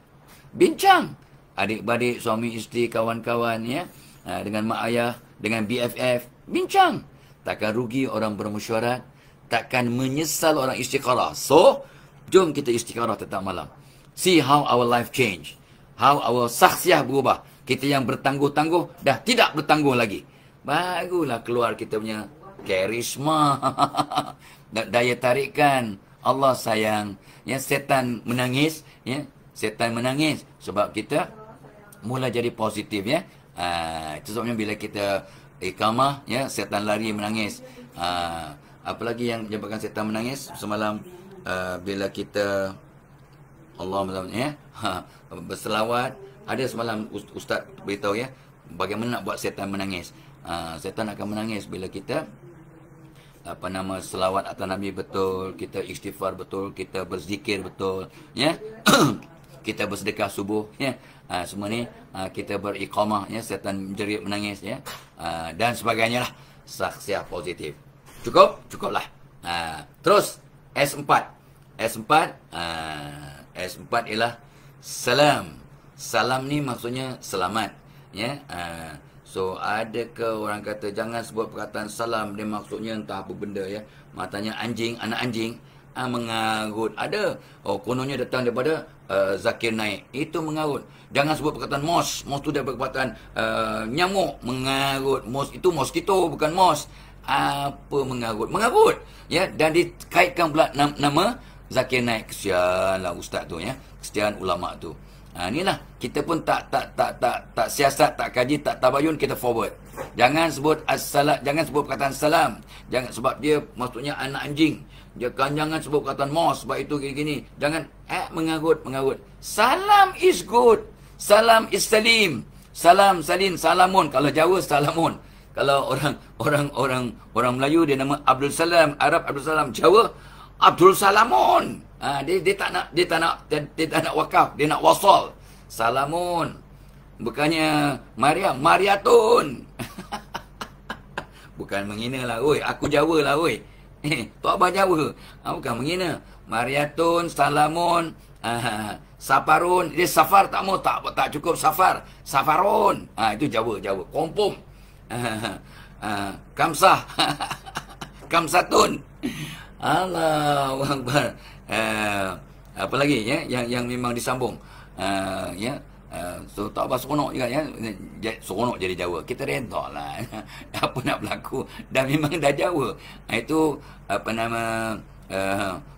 Bincang. Adik-beradik, suami, isteri, kawan-kawan, ya. Dengan mak ayah, dengan BFF. Bincang. Takkan rugi orang bermesyuarat. Takkan menyesal orang istiqarah. So, jom kita istiqarah tetap malam. See how our life change. How our saksiah berubah. Kita yang bertangguh-tangguh dah tidak bertangguh lagi. Bagulah keluar kita punya karisma. Daya tarikan. Allah sayang. Ya, setan menangis. Ya, setan menangis. Sebab kita mula jadi positif. Ya. Itu sebabnya bila kita iqamah, ya, setan lari menangis. Apa lagi yang menyebabkan setan menangis? Semalam bila kita Allah, ya, berselawat. Ada semalam ustaz beritahu, ya, bagaimana nak buat setan menangis. Setan akan menangis bila kita selawat atas Nabi betul, kita istighfar betul, kita berzikir betul, ya. Kita bersedekah subuh, ya. Semua ni kita beriqamah, ya, setan menjerit menangis, ya. Dan sebagainya lah. Saksiah positif. Cukuplah. Terus S4 ialah salam. Salam ni maksudnya selamat, ya. So adakah orang kata jangan sebut perkataan salam, dia maksudnya entah apa benda, ya. Matanya anjing, anak anjing, mengarut. Ada. Kononnya datang daripada Zakir Naik. Itu mengarut. Jangan sebut perkataan mos. Mos tu daripada perkataan nyamuk, mengarut. Mos itu mosquito, bukan mos. Apa mengarut? Mengarut. Ya, dan dikaitkan pula nama Zakir Naik. Kesianlah ustaz tu, ya. Kesian ulama tu. Inilah kita pun tak siasat, tak kaji, tak tabayun, kita forward. Jangan sebut as-salat, jangan sebut perkataan salam. Jangan, sebab dia maksudnya anak anjing. Jangan sebut perkataan mos, sebab itu gini-gini. Jangan mengarut. Salam is good. Salam is salim. Salam, salim, salamun. Kalau Jawa salamun. Kalau orang Melayu dia nama Abdul Salam, Arab Abdul Salam, Jawa Abdul Salamun. Dia tak nak wakaf, dia nak wasal. Salamun. Bukannya Mariatun. Bukan menghina lah, oi. Aku Jawa lah, oi. Tok Abah Jawa. Bukan menghina. Mariatun, salamun, safarun. Dia safar tak mau, tak cukup safar. Safarun. Itu Jawa. Kompom. Kamsah. Kamsatun. Allahu Akbar. Apa lagi ya yang memang disambung. Ya. So tak apa seronok juga ya. Seronok jadi Jawa. Kita redha lah. Apa nak berlaku dah memang dah Jawa. Itu apa nama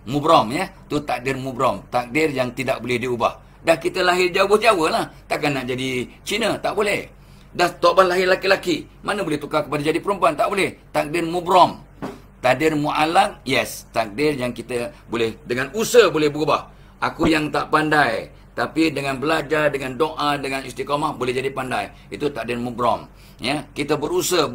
mubram ya. Tu takdir mubram, takdir yang tidak boleh diubah. Dah kita lahir Jawa-Jawa lah. Takkan nak jadi Cina, tak boleh. Dah Taubat lahir laki-laki, mana boleh tukar kepada jadi perempuan, tak boleh. Takdir mubram. Takdir mu'allaq, yes, takdir yang kita boleh dengan usaha boleh berubah. Aku yang tak pandai, tapi dengan belajar, dengan doa, dengan istiqamah boleh jadi pandai. Itu takdir mubram. Ya, kita berusaha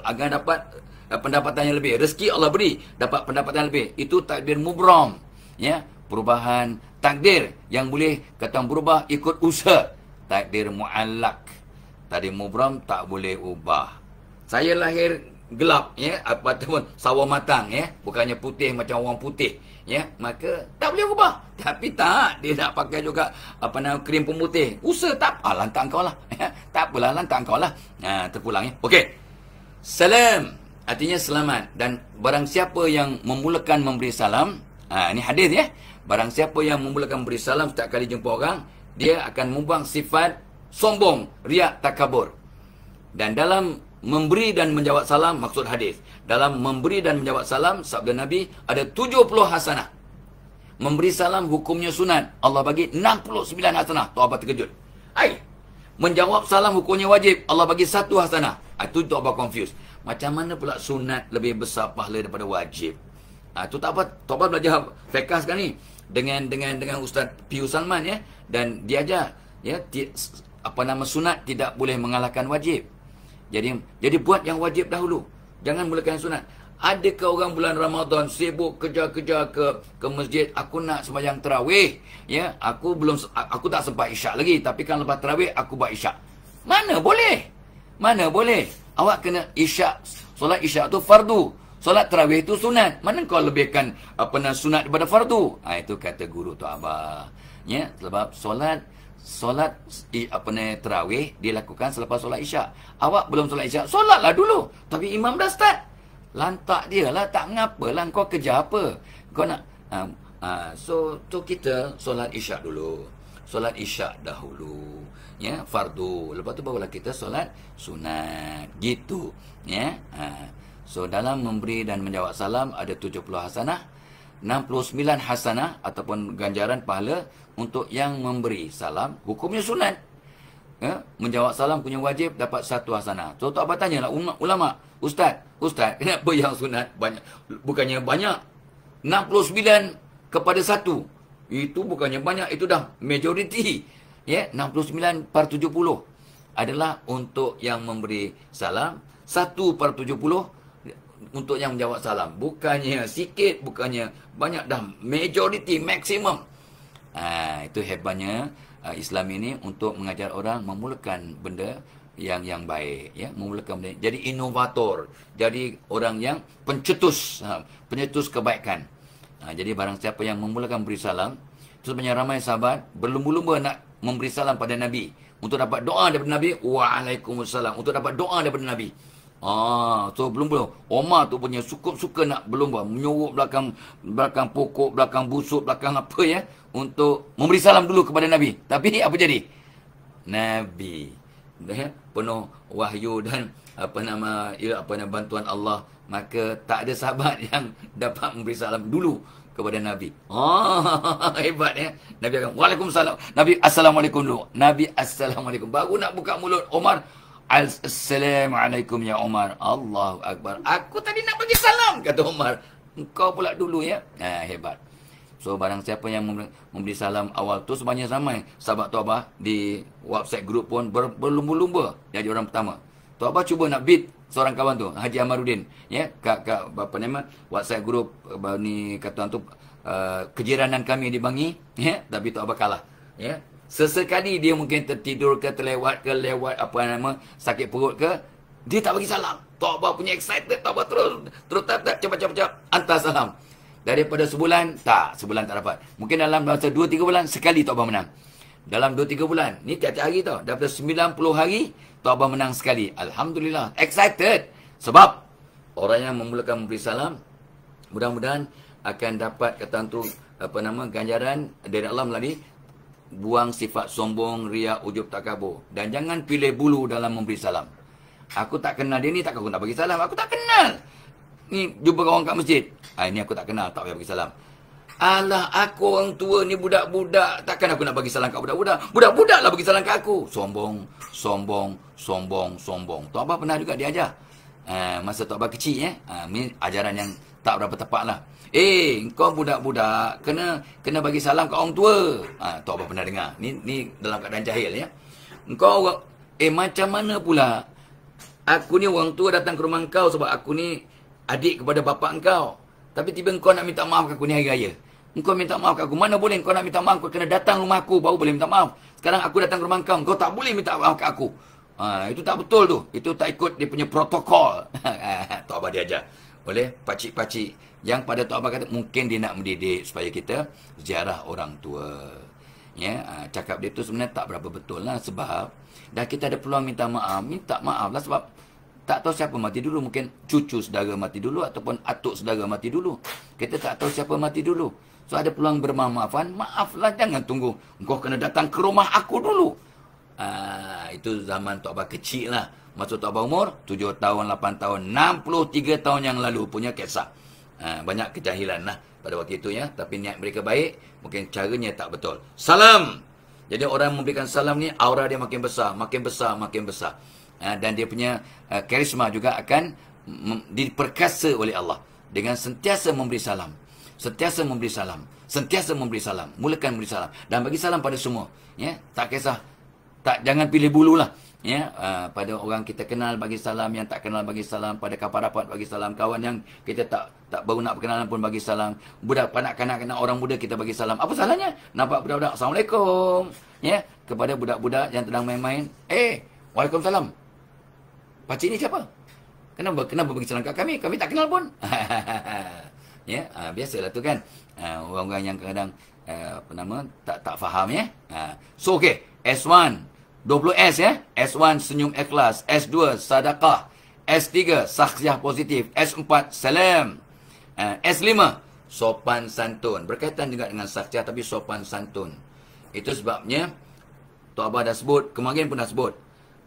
agar dapat pendapatan yang lebih. Rezeki Allah beri, dapat pendapatan yang lebih. Itu takdir mubram. Ya, perubahan takdir yang boleh kata berubah ikut usaha. Takdir mu'allaq. Takdir mubram tak boleh ubah. Saya lahir gelap ya, ataupun sawo matang ya, bukannya putih macam orang putih ya, maka tak boleh ubah. Tapi tak, dia nak pakai juga apa nama krim pemutih. Usaha tak lantak kau lah ya. Tak apalah, lantak kau lah. Terpulang ya. Okey. Salam artinya selamat, dan barang siapa yang memulakan memberi salam, ini hadis ya. Barang siapa yang memulakan memberi salam setiap kali jumpa orang, dia akan membuang sifat sombong, riak, takabur. Dan dalam memberi dan menjawab salam, maksud hadis, dalam memberi dan menjawab salam, sabda Nabi, ada 70 hasanah. Memberi salam hukumnya sunat, Allah bagi 69 hasanah. Tu apa terkejut? Menjawab salam hukumnya wajib, Allah bagi 1 hasanah. Itu tu apa confused. Macam mana pula sunat lebih besar pahala daripada wajib? Tu tak apa. Tu apa belajar fiqh sekarang ni dengan Ustaz Pius Salman ya, dan dia ajar ya, apa nama sunat tidak boleh mengalahkan wajib. Jadi buat yang wajib dahulu. Jangan mulakan sunat. Adakah orang bulan Ramadan sibuk kerja-kerja ke masjid, aku nak sembahyang tarawih, ya, aku tak sempat isyak lagi, tapi kan lepas tarawih aku buat isyak. Mana boleh? Mana boleh? Awak kena isyak, solat isyak tu fardu. Solat tarawih itu sunat. Mana kau lebihkan apa nak sunat daripada fardu? Itu kata guru tu Abah. Ya, sebab solat apa ni tarawih dilakukan selepas solat isyak. Awak belum solat isyak, solatlah dulu. Tapi imam dah start. Lantak dia lah, tak ngapalah kau kerja apa. Kau nak so kita solat isyak dulu. Solat isyak dahulu. Ya, fardu. Lepas tu barulah kita solat sunat. Gitu. Ya. So dalam memberi dan menjawab salam ada 70 hasanah, 69 hasanah ataupun ganjaran pahala untuk yang memberi salam, hukumnya sunat. Ya, menjawab salam punya wajib dapat 1 hasanah. So tak apa tanyalah ulama, ustaz, kenapa yang sunat banyak? Bukannya banyak. 69 kepada 1. Itu bukannya banyak, itu dah majority. Ya, 69/70 adalah untuk yang memberi salam, 1/70 untuk yang menjawab salam. Bukannya sikit, bukannya banyak, dah majority, maksimum. Itu hebatnya Islam ini untuk mengajar orang memulakan benda yang baik, ya, memulakan benda. Jadi inovator, jadi orang yang pencetus kebaikan. Jadi barang siapa yang memulakan beri salam, itu sebenarnya ramai sahabat berlumba-lumba nak memberi salam pada Nabi untuk dapat doa daripada Nabi. Waalaikumsalam, untuk dapat doa daripada Nabi. So belum. Omar tu punya suka nak berlumba, menyuruh belakang pokok, belakang busuk, belakang apa ya, untuk memberi salam dulu kepada Nabi. Tapi apa jadi? Nabi penuh wahyu dan bantuan Allah, maka tak ada sahabat yang dapat memberi salam dulu kepada Nabi. Hebat ya. Nabi akan Waalaikumsalam. Nabi Assalamualaikum dulu. Nabi Assalamualaikum. Baru nak buka mulut Omar, Assalamualaikum ya Omar. Allahu Akbar. Aku tadi nak bagi salam, kata Omar. Engkau pula dulu ya. Hebat. So barang siapa yang memberi salam awal tu, sebanyak ramai sahabat tu Abah di WhatsApp group pun berlumba-lumba jadi orang pertama. Tu Abah cuba nak beat seorang kawan tu, Haji Amaruddin, ya, kat apa nama WhatsApp group ni, kata tu kejiranan kami di Bangi, ya, tapi tu Abah kalah, ya. Sesekali dia mungkin tertidur ke, lewat apa nama, sakit perut ke, dia tak bagi salam. Tok Abah punya excited, Tok Abah terus cepat hantar salam. Daripada sebulan tak dapat. Mungkin dalam masa 2-3 bulan sekali Tok Abah menang. Dalam 2-3 bulan, ni tiap-tiap hari tau. Daripada 90 hari Tok Abah menang sekali. Alhamdulillah, excited. Sebab orang yang memulakan memberi salam, mudah-mudahan akan dapat kata tu ganjaran dari Allah melalui buang sifat sombong, riak, ujub, takabur. Dan jangan pilih bulu dalam memberi salam. Aku tak kenal dia ni, takkan aku nak bagi salam. Aku tak kenal. Ni jumpa orang kat masjid. Ini aku tak kenal, tak payah bagi salam. Alah, aku orang tua ni budak-budak. Takkan aku nak bagi salam kat budak-budak. Budak-budak lah bagi salam kat aku. Sombong, sombong, sombong, sombong. Tok Abah pernah juga diajar. Masa Tok Abah kecil, ni ajaran yang tak berapa tepat lah. Kau budak-budak, kena bagi salam kat orang tua. Tok Abah pernah dengar. Ni dalam keadaan jahil, ya. Kau, macam mana pula? Aku ni orang tua datang ke rumah kau sebab aku ni adik kepada bapak kau. Tapi tiba kau nak minta maaf kat aku ni hari raya. Engkau minta maaf kat aku. Mana boleh kau nak minta maaf? Kau kena datang rumah aku baru boleh minta maaf. Sekarang aku datang ke rumah kau. Kau tak boleh minta maaf kat aku. Itu tak betul tu. Itu tak ikut dia punya protokol. Tok Abah diajar oleh pakcik-pakcik. Yang pada Tok Abah kata mungkin dia nak mendidik supaya kita ziarah orang tua. Ya, cakap dia tu sebenarnya tak berapa betul lah. Sebab dah kita ada peluang minta maaf lah sebab tak tahu siapa mati dulu. Mungkin cucu saudara mati dulu ataupun atuk saudara mati dulu. Kita tak tahu siapa mati dulu. So ada peluang bermaaf-maafan. Maaflah, jangan tunggu. Kau kena datang ke rumah aku dulu. Itu zaman Tok Abah kecil lah. Masa Tok Abah umur 7 tahun, 8 tahun, 63 tahun yang lalu punya kisah. Banyak kejahilan lah pada waktu itu, ya. Tapi niat mereka baik. Mungkin caranya tak betul. Salam. Jadi orang memberikan salam ni aura dia makin besar, makin besar, makin besar. Dan dia punya karisma juga akan diperkasa oleh Allah dengan sentiasa memberi salam, sentiasa memberi salam, sentiasa memberi salam, mulakan memberi salam dan bagi salam pada semua, ya. Tak kisah, jangan pilih bulu lah, ya. Pada orang kita kenal bagi salam, yang tak kenal bagi salam, pada kapal rapat bagi salam, kawan yang kita tak baru nak perkenalan pun bagi salam, budak kanak-kanak orang muda kita bagi salam. Apa salahnya? Nampak budak-budak, Assalamualaikum, ya. Kepada budak-budak yang sedang main-main, Waalaikumsalam. Pakcik ni siapa? Kenapa bagi salam kat kami? Kami tak kenal pun. Ya, biasalah tu kan. Orang-orang yang kadang tak faham, ya. So okey, S1 20S, ya. S1 senyum ikhlas, S2 sedekah, S3 saksiah positif, S4 salam, S5 sopan santun. Berkaitan juga dengan saksiah tapi sopan santun. Itu sebabnya Tok Abah dah sebut, kemarin pun dah sebut.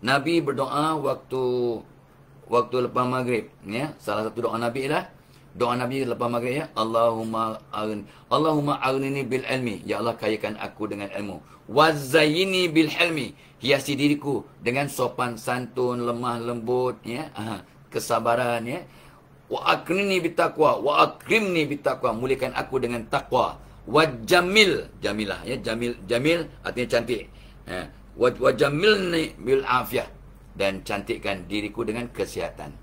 Nabi berdoa waktu lepas maghrib, ya. Salah satu doa Nabi lah, doa Nabi lepas maghrib, ya. Allahumma aghnini bil ilmi, ya Allah kayakan aku dengan ilmu. Wazayyini bil hilmi, hiasi diriku dengan sopan santun, lemah lembut, ya. Kesabaran, ya. Wa akrimni bitaqwa, wa akrimni bitaqwa, muliakan aku dengan takwa. Wa jamilah, ya. Jamil artinya cantik. Wa jamilni bil afiyah, dan cantikkan diriku dengan kesihatan.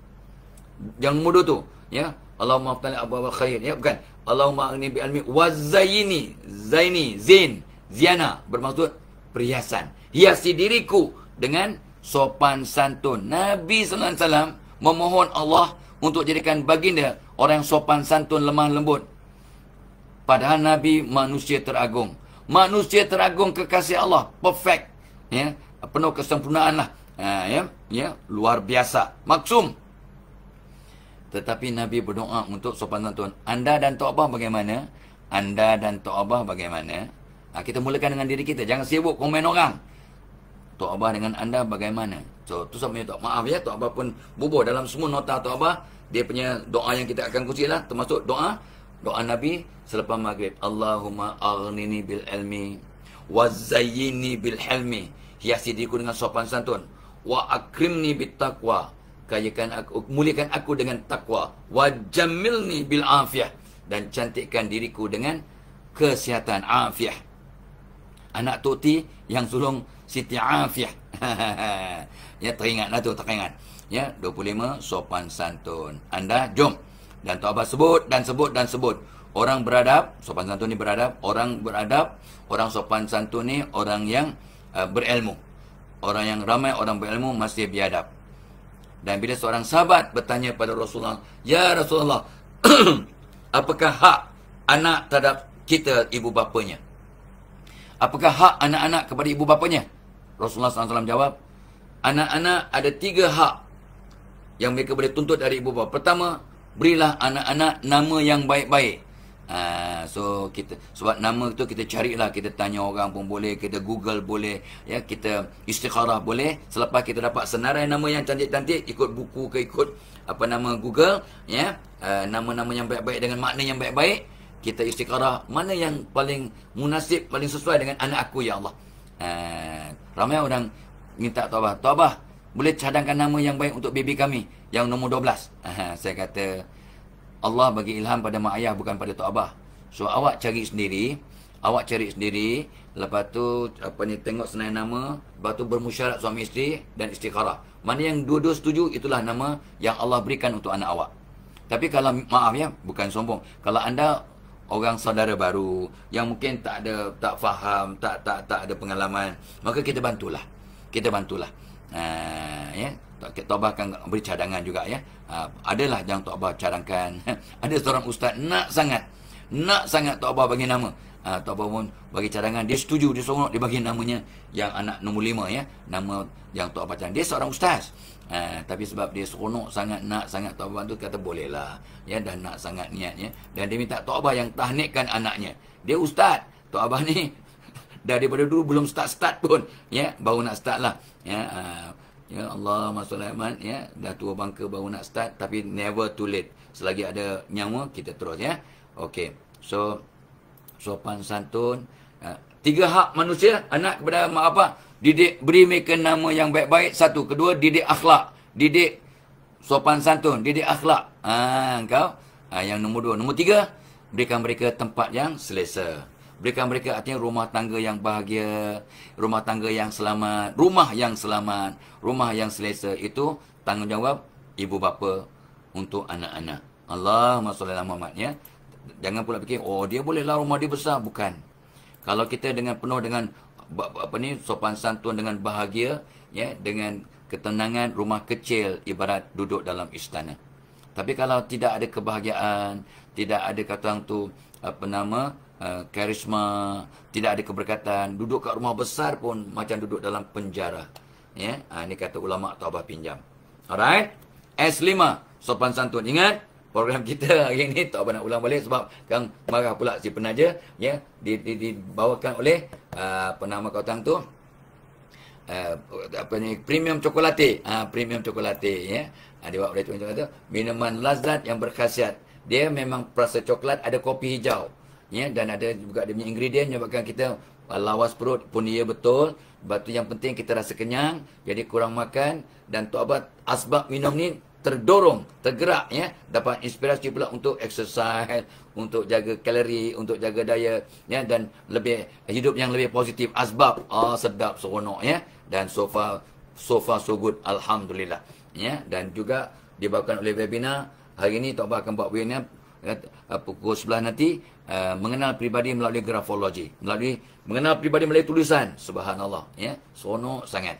Yang mudah tu, ya. Allahumma aftali abwaaba khair, ya, bukan. Allahumma aghnini bi ilmi wa zaini, ziana bermaksud perhiasan. Hiasi diriku dengan sopan santun. Nabi sallallahu alaihi wasallam memohon Allah untuk jadikan baginda orang yang sopan santun, lemah lembut. Padahal Nabi manusia teragung. Manusia teragung, kekasih Allah, perfect, ya, penuh kesempurnaan lah, ya, luar biasa, maksum. Tetapi Nabi berdoa untuk sopan santun. Anda dan Tok Abah bagaimana? Anda dan Tok Abah bagaimana? Kita mulakan dengan diri kita, jangan sibuk komen orang. Tok Abah dengan anda bagaimana? So, tu sampai maaf, ya, Tok Abah pun bubuh dalam semua nota Tok Abah. Dia punya doa yang kita akan kongsi lah, termasuk doa Nabi selepas maghrib. Allahumma aghnini bil ilmi wa zayyini bil hilmi, hiasi diriku dengan sopan santun. Wa akrimni bit taqwa, kayakan aku, muliakan aku dengan takwa. Wa jamilni bil afiyah, dan cantikkan diriku dengan kesihatan, afiyah. Anak Tok T yang sulung Siti Afiyah. Ya, teringatlah tu, teringat. Ya, 25 sopan santun. Anda jom. Dan Tok Abah sebut dan sebut dan sebut. Orang beradab, sopan santun ni beradab. Orang beradab, orang sopan santun ni orang yang berilmu. Orang yang ramai orang berilmu masih biadab. Dan bila seorang sahabat bertanya pada Rasulullah, "Ya Rasulullah, apakah hak anak terhadap kita ibu bapanya? Apakah hak anak-anak kepada ibu bapanya?" Rasulullah SAW jawab, anak-anak ada 3 hak yang mereka boleh tuntut dari ibu bapa. Pertama, berilah anak-anak nama yang baik-baik. So kita, sebab nama tu kita carilah, kita tanya orang pun boleh, kita Google boleh, ya, kita istikharah boleh. Selepas kita dapat senarai nama yang cantik-cantik, ikut buku ke ikut apa nama Google, ya, nama-nama yang baik-baik dengan makna yang baik-baik, kita istikharah mana yang paling munasib, paling sesuai dengan anak aku, ya Allah. Ramai orang minta taubat. Taubat, boleh cadangkan nama yang baik untuk baby kami yang nombor 12. Saya kata, Allah bagi ilham pada mak ayah, bukan pada Tok Abah. So awak cari sendiri, lepas tu tengok senarai nama, lepas tu bermusyarat suami isteri dan istikharah. Mana yang dua-dua setuju, itulah nama yang Allah berikan untuk anak awak. Tapi kalau, maaf ya, bukan sombong, kalau anda orang saudara baru yang mungkin tak faham, tak ada pengalaman, maka kita bantulah. Ya, Tok Abah akan beri cadangan juga, ya. Adalah yang Tok Abah cadangkan. Ada seorang ustaz nak sangat Tok Abah bagi nama. Tok Abah pun bagi cadangan, dia setuju, dia seronok, dia bagi namanya yang anak nombor 5, ya, nama yang Tok Abah cadangkan. Dia seorang ustaz, tapi sebab dia seronok sangat, nak sangat, Tok Abah tu kata bolehlah, ya, dan nak sangat niatnya, dan dia minta Tok Abah yang tahnikkan anaknya. Dia ustaz, Tok Abah ni daripada dulu belum start pun, ya, baru nak start lah, ya. Ya Allah, Sulaiman, ya, dah tua bangka baru nak start, tapi never too late. Selagi ada nyawa, kita terus, ya. Okey. So sopan santun, 3 hak manusia anak kepada mak bapak. Didik, beri mereka nama yang baik-baik. 1, kedua, didik akhlak. Didik sopan santun, didik akhlak. Engkau. Yang nombor 2. Nombor 3, berikan mereka tempat yang selesa. Berikan mereka artinya rumah tangga yang bahagia, rumah tangga yang selamat, rumah yang selesa. Itu tanggungjawab ibu bapa untuk anak-anak. Allahumma shalli ala Muhammad, ya. Jangan pula fikir, oh dia bolehlah rumah dia besar. Bukan. Kalau kita dengan penuh dengan sopan santun, dengan bahagia, ya, dengan ketenangan, rumah kecil ibarat duduk dalam istana. Tapi kalau tidak ada kebahagiaan, tidak ada kata orang tu karisma, tidak ada keberkatan, duduk kat rumah besar pun macam duduk dalam penjara, ya. Ini kata ulama Tok Abah pinjam. Alright. S5, sopan santun. Ingat program kita hari ini, Tok Abah nak ulang balik sebab Kang marah pula si penaja, ya. Dibawakan oleh kata orang tu premium cokolate, premium cokolate, ya. Dia buat oleh minuman lazat yang berkhasiat. Dia memang perasa coklat, ada kopi hijau, ya, dan ada juga dia punya ingredient menyebabkan kita lawas perut pun, ia betul. Batu yang penting kita rasa kenyang, jadi kurang makan. Dan Tok Abah asbab minum ni terdorong, tergerak, ya, dapat inspirasi pula untuk exercise, untuk jaga kalori, untuk jaga diet, ya, dan lebih hidup yang lebih positif. Asbab sedap, seronok, ya, dan so far so good, alhamdulillah, ya. Dan juga dibawakan oleh webinar hari ini. Tok Abah akan buat webinar pukul 11 nanti, mengenal peribadi melalui grafologi, mengenal peribadi melalui tulisan. Subhanallah, ya, seronok sangat.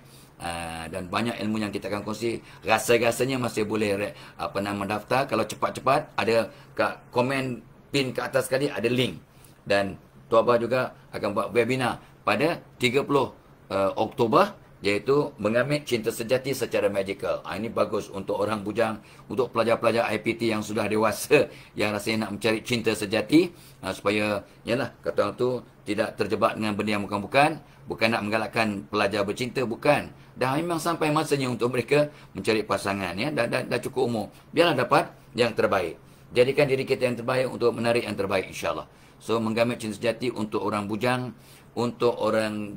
Dan banyak ilmu yang kita akan kongsi. Rasa-rasanya masih boleh mendaftar. Kalau cepat-cepat, ada kat komen pin ke atas sekali ada link. Dan Tok Abah juga akan buat webinar pada 30 Oktober, iaitu mengambil cinta sejati secara magical. Ini bagus untuk orang bujang, untuk pelajar-pelajar IPT yang sudah dewasa, yang rasanya nak mencari cinta sejati, supaya, yalah, kata orang tu, tidak terjebak dengan benda yang bukan-bukan. Bukan nak menggalakkan pelajar bercinta, bukan. Dah memang sampai masanya untuk mereka mencari pasangan, ya. Dah cukup umur. Biarlah dapat yang terbaik. Jadikan diri kita yang terbaik untuk menarik yang terbaik, insyaAllah. So, menggamit cinta sejati untuk orang bujang, untuk orang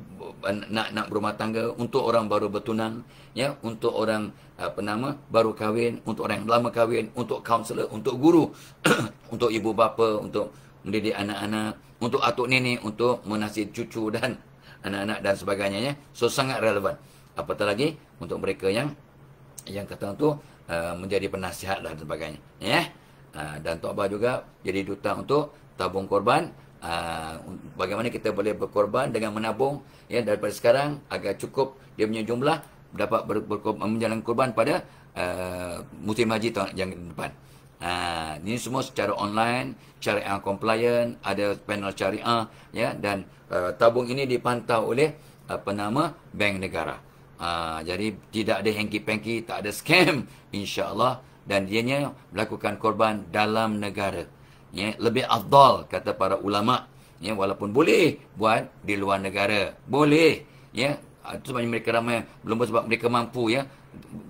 nak berumah tangga, untuk orang baru bertunang, ya, untuk orang baru kahwin, untuk orang yang lama kahwin, untuk kaunselor, untuk guru, untuk ibu bapa, untuk mendidik anak-anak, untuk atuk nenek, untuk menasihati cucu dan anak-anak dan sebagainya, ya. So sangat relevan. Apatah lagi untuk mereka yang kata tu menjadi penasihat dan sebagainya, ya. Dan Tok Abah juga jadi duta untuk tabung korban. Bagaimana kita boleh berkorban dengan menabung, ya, daripada sekarang agar cukup dia punya jumlah dapat menjalankan korban pada musim haji tahun yang depan. Ini semua secara online, syariah compliant, ada panel syariah, ya, dan tabung ini dipantau oleh bank negara. Jadi tidak ada hengki-pengki, tak ada scam, insya-Allah, dan dianya melakukan korban dalam negara. Ya, lebih afdal kata para ulama. Ya, walaupun boleh buat di luar negara. Boleh. Ya, itu sebabnya mereka ramai. Belum sebab mereka mampu ya.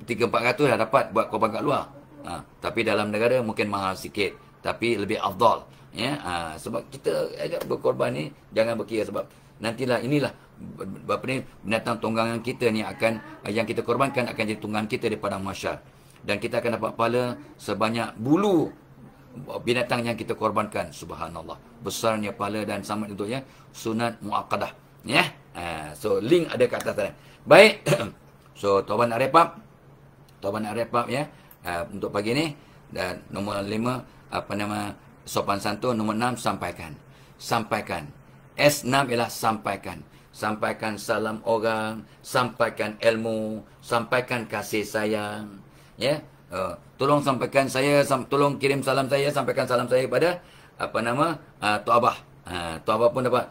300-400 dah dapat buat korban kat luar. Tapi dalam negara mungkin mahal sikit. Tapi lebih afdal. Ya, sebab kita ajak berkorban ni jangan berkira sebab nantilah inilah apa ni binatang tunggangan kita ni akan yang kita korbankan akan jadi tunggangan kita di padang mahsyar. Dan kita akan dapat pahala sebanyak bulu binatang yang kita korbankan. Subhanallah. Besarnya pahala dan sama untuk ya sunat muakkadah. Ya. So link ada kat atas sana. Baik. So tuan nak wrap up. Tuan nak wrap up ya. Untuk pagi ni dan nombor 5 apa nama sopan santun, nombor 6 sampaikan. Sampaikan. S6 ialah sampaikan. Sampaikan salam orang, sampaikan ilmu, sampaikan kasih sayang. Ya. Tolong sampaikan saya, tolong kirim salam saya, sampaikan salam saya kepada apa nama Tok Abah. Tok Abah pun dapat.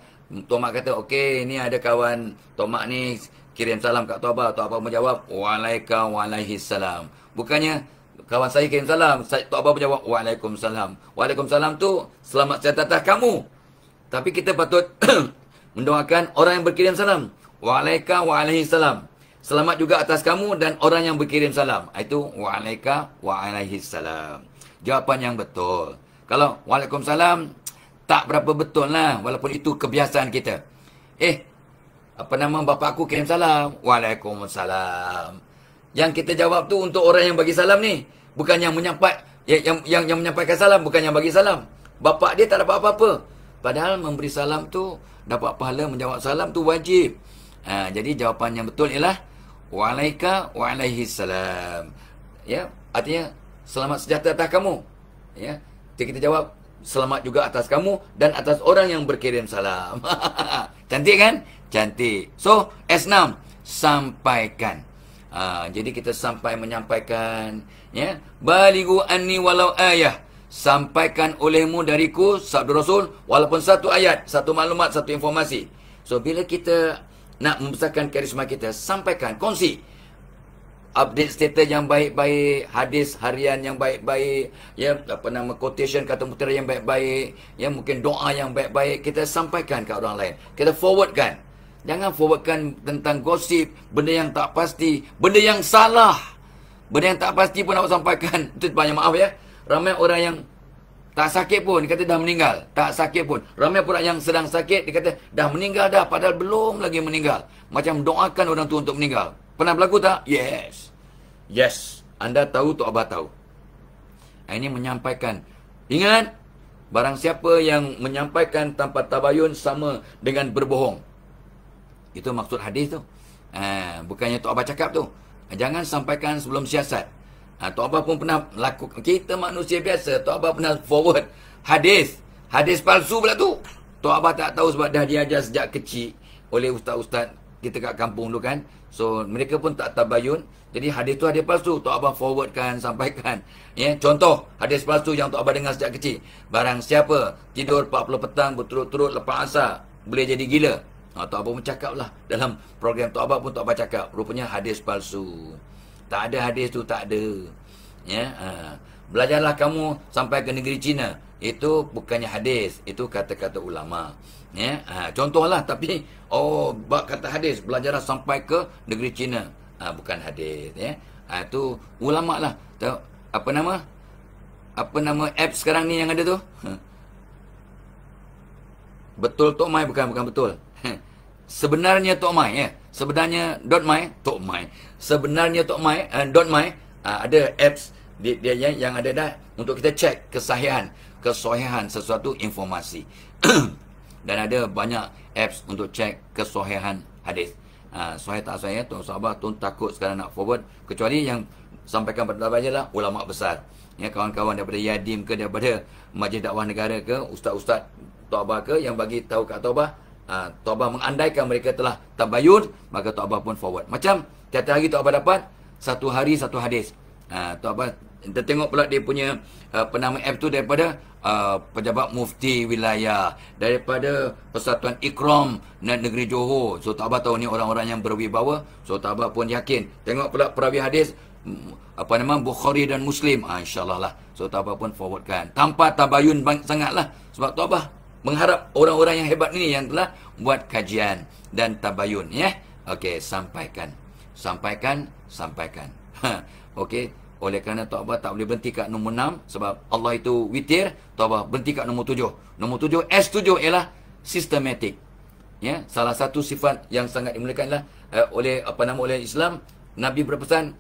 Tok Mak kata, okey, ni ada kawan Tok Mak ni kirim salam kat Tok Abah. Tok Abah menjawab, waalaikumsalam. Bukannya kawan saya kirim salam, Tok Abah menjawab, waalaikumsalam. Waalaikumsalam tu selamat sejahtera kamu. Tapi kita patut mendoakan orang yang berkirim salam. Waalaikumsalam. Selamat juga atas kamu dan orang yang berkirim salam. Itu waalaikumsalam. Jawapan yang betul. Kalau waalaikumsalam, tak berapa betul lah. Walaupun itu kebiasaan kita. Apa nama bapa aku kirim salam? Waalaikumsalam. Yang kita jawab tu untuk orang yang bagi salam ni. Bukan yang menyampaikan, yang menyampaikan salam, bukan yang bagi salam. Bapa dia tak dapat apa-apa. Padahal memberi salam tu, dapat pahala menjawab salam tu wajib. Jadi jawapan yang betul ialah waalaikumsalam. Ya, artinya selamat sejahtera atas kamu. Ya, jadi kita jawab selamat juga atas kamu dan atas orang yang berkirim salam. Cantik kan? Cantik. So, S6 sampaikan. Jadi kita sampai menyampaikan ya, balighu anni walau ayah. Sampaikan olehmu dariku sabda Rasul walaupun satu ayat, satu maklumat, satu informasi. So bila kita nak membesarkan karisma kita, sampaikan, kongsi update status yang baik-baik, hadis harian yang baik-baik, ya apa nama quotation kata mutiara yang baik-baik, ya mungkin doa yang baik-baik, kita sampaikan ke orang lain. Kita forwardkan. Jangan forwardkan tentang gosip, benda yang tak pasti, benda yang salah. Benda yang tak pasti pun awak sampaikan. Itu banyak maaf ya. Ramai orang yang tak sakit pun, dia kata dah meninggal. Tak sakit pun. Ramai pula yang sedang sakit, dia kata dah meninggal dah, padahal belum lagi meninggal. Macam doakan orang tu untuk meninggal. Pernah berlaku tak? Yes. Yes. Anda tahu, Tok Abah tahu. Ini menyampaikan. Ingat, barang siapa yang menyampaikan tanpa tabayun sama dengan berbohong. Itu maksud hadis tu. Bukannya Tok Abah cakap tu. Jangan sampaikan sebelum siasat. Tok Abah pun pernah lakukan. Kita manusia biasa. Tok Abah pernah forward hadis. Hadis palsu pula tu. Tok Abah tak tahu sebab dah diajar sejak kecil oleh ustaz-ustaz kita kat kampung tu kan. So mereka pun tak tabayun. Jadi hadis tu hadis palsu. Tok Abah forwardkan, sampaikan. Ya, contoh hadis palsu yang Tok Abah dengar sejak kecil. Barang siapa tidur 40 petang berturut-turut lepas asar boleh jadi gila. Tok Abah pun cakap lah. Dalam program Tok Abah pun Tok Abah cakap. Rupanya hadis palsu. Tak ada hadis tu, tak ada. Ya, belajarlah kamu sampai ke negeri China. Itu bukannya hadis. Itu kata-kata ulama. Ya, contohlah. Tapi, bab kata hadis. Belajarlah sampai ke negeri China. Bukan hadis. Ya, itu ulama lah. Apa nama? Apa nama app sekarang ni yang ada tu? Betul Tok Mai? Bukan betul. Sebenarnya Tok Mai ya. Sebenarnya .my Tok Mai. Sebenarnya Tok Mai .my ada apps dia yang ada dah untuk kita cek kesahihan sesuatu informasi. Dan ada banyak apps untuk cek kesahihan hadis. Sahih tak sahih tuan sahabat tuan takut sekarang nak forward kecuali yang sampaikan pada lah ulama besar. Ya, kawan-kawan daripada Yadim ke, daripada Majlis Dakwah Negara ke, ustaz-ustaz Tok Abah ke yang bagi tahu kat Tok Abah. Tok Abah mengandaikan mereka telah tabayun, maka Tok Abah pun forward. Macam tiap hari Tok Abah dapat satu hari satu hadis. Tok Abah kita tengok pula dia punya penama app tu daripada pejabat mufti wilayah, daripada Persatuan Ikram Negeri Johor. So Tok Abah tahu ni orang-orang yang berwibawa. So Tok Abah pun yakin. Tengok pula perawi hadis apa nama Bukhari dan Muslim. InsyaAllah lah. So Tok Abah pun forwardkan. Tanpa tabayun sangatlah. Sebab Tok Abah mengharap orang-orang yang hebat ini yang telah buat kajian dan tabayun, ya. Okey, sampaikan. Okey, oleh kerana Tok Abah tak boleh berhenti kat nombor 6 sebab Allah itu witir, Tok Abah berhenti kat nombor 7. Nombor 7, S7 ialah systematic. Ya, salah satu sifat yang sangat dimuliakan adalah oleh Islam. Nabi berpesan,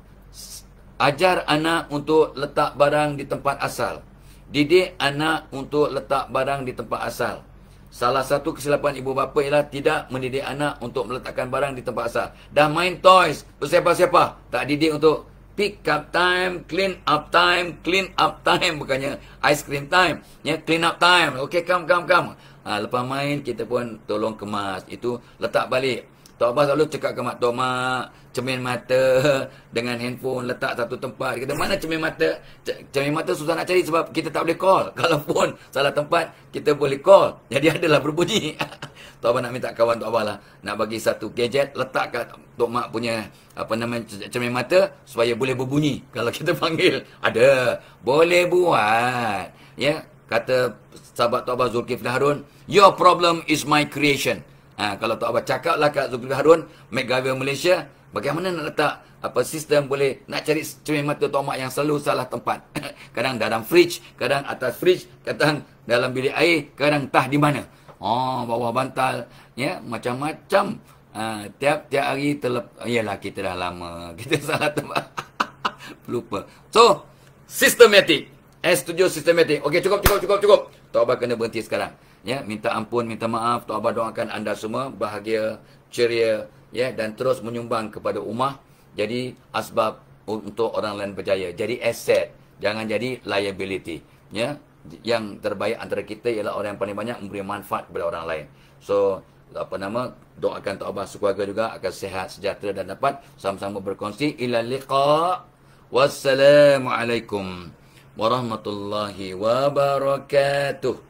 ajar anak untuk letak barang di tempat asal. Didik anak untuk letak barang di tempat asal. Salah satu kesilapan ibu bapa ialah tidak mendidik anak untuk meletakkan barang di tempat asal. Dah main toys, bersepah-sepah, tak didik untuk pick up time, clean up time, bukannya ice cream time. Ya, clean up time. Okay, come. Lepas main, kita pun tolong kemas. Itu letak balik. Tok Abah selalu cakap ke mak, Tok Mak, cermin mata dengan handphone letak satu tempat. Kita mana cermin mata? Cermin mata susah nak cari sebab kita tak boleh call. Kalau pun salah tempat, kita boleh call. Jadi adalah berbunyi. Tok Abah nak minta kawan Tok Abah lah, nak bagi satu gadget, letak kat Tok Mak punya cermin mata supaya boleh berbunyi. Kalau kita panggil, ada. Boleh buat. Ya, kata sahabat Tok Abah Zulkifli Harun, your problem is my creation. Kalau Tok Abah cakaplah kat Zulkifli Harun, MacGyver Malaysia, bagaimana nak letak sistem boleh nak cari cermin mata Tok Mak yang selalu salah tempat. Kadang dalam fridge, kadang atas fridge, kadang dalam bilik air, kadang entah di mana. Bawah bantal, ya, macam-macam. Tiap-tiap hari yalah, kita dah lama, kita salah tempat. Lupa. So, systematic. S7 systematic. Okey, cukup. Tok Abah kena berhenti sekarang. Ya, minta ampun, minta maaf. Tok Abah doakan anda semua bahagia, ceria, ya, dan terus menyumbang kepada ummah. Jadi asbab untuk orang lain berjaya. Jadi asset, jangan jadi liability. Ya, yang terbaik antara kita ialah orang yang paling banyak memberi manfaat kepada orang lain. So, doakan Tok Abah sekeluarga juga akan sihat, sejahtera dan dapat sama-sama berkongsi. Ila liqa. Wassalamualaikum warahmatullahi wabarakatuh.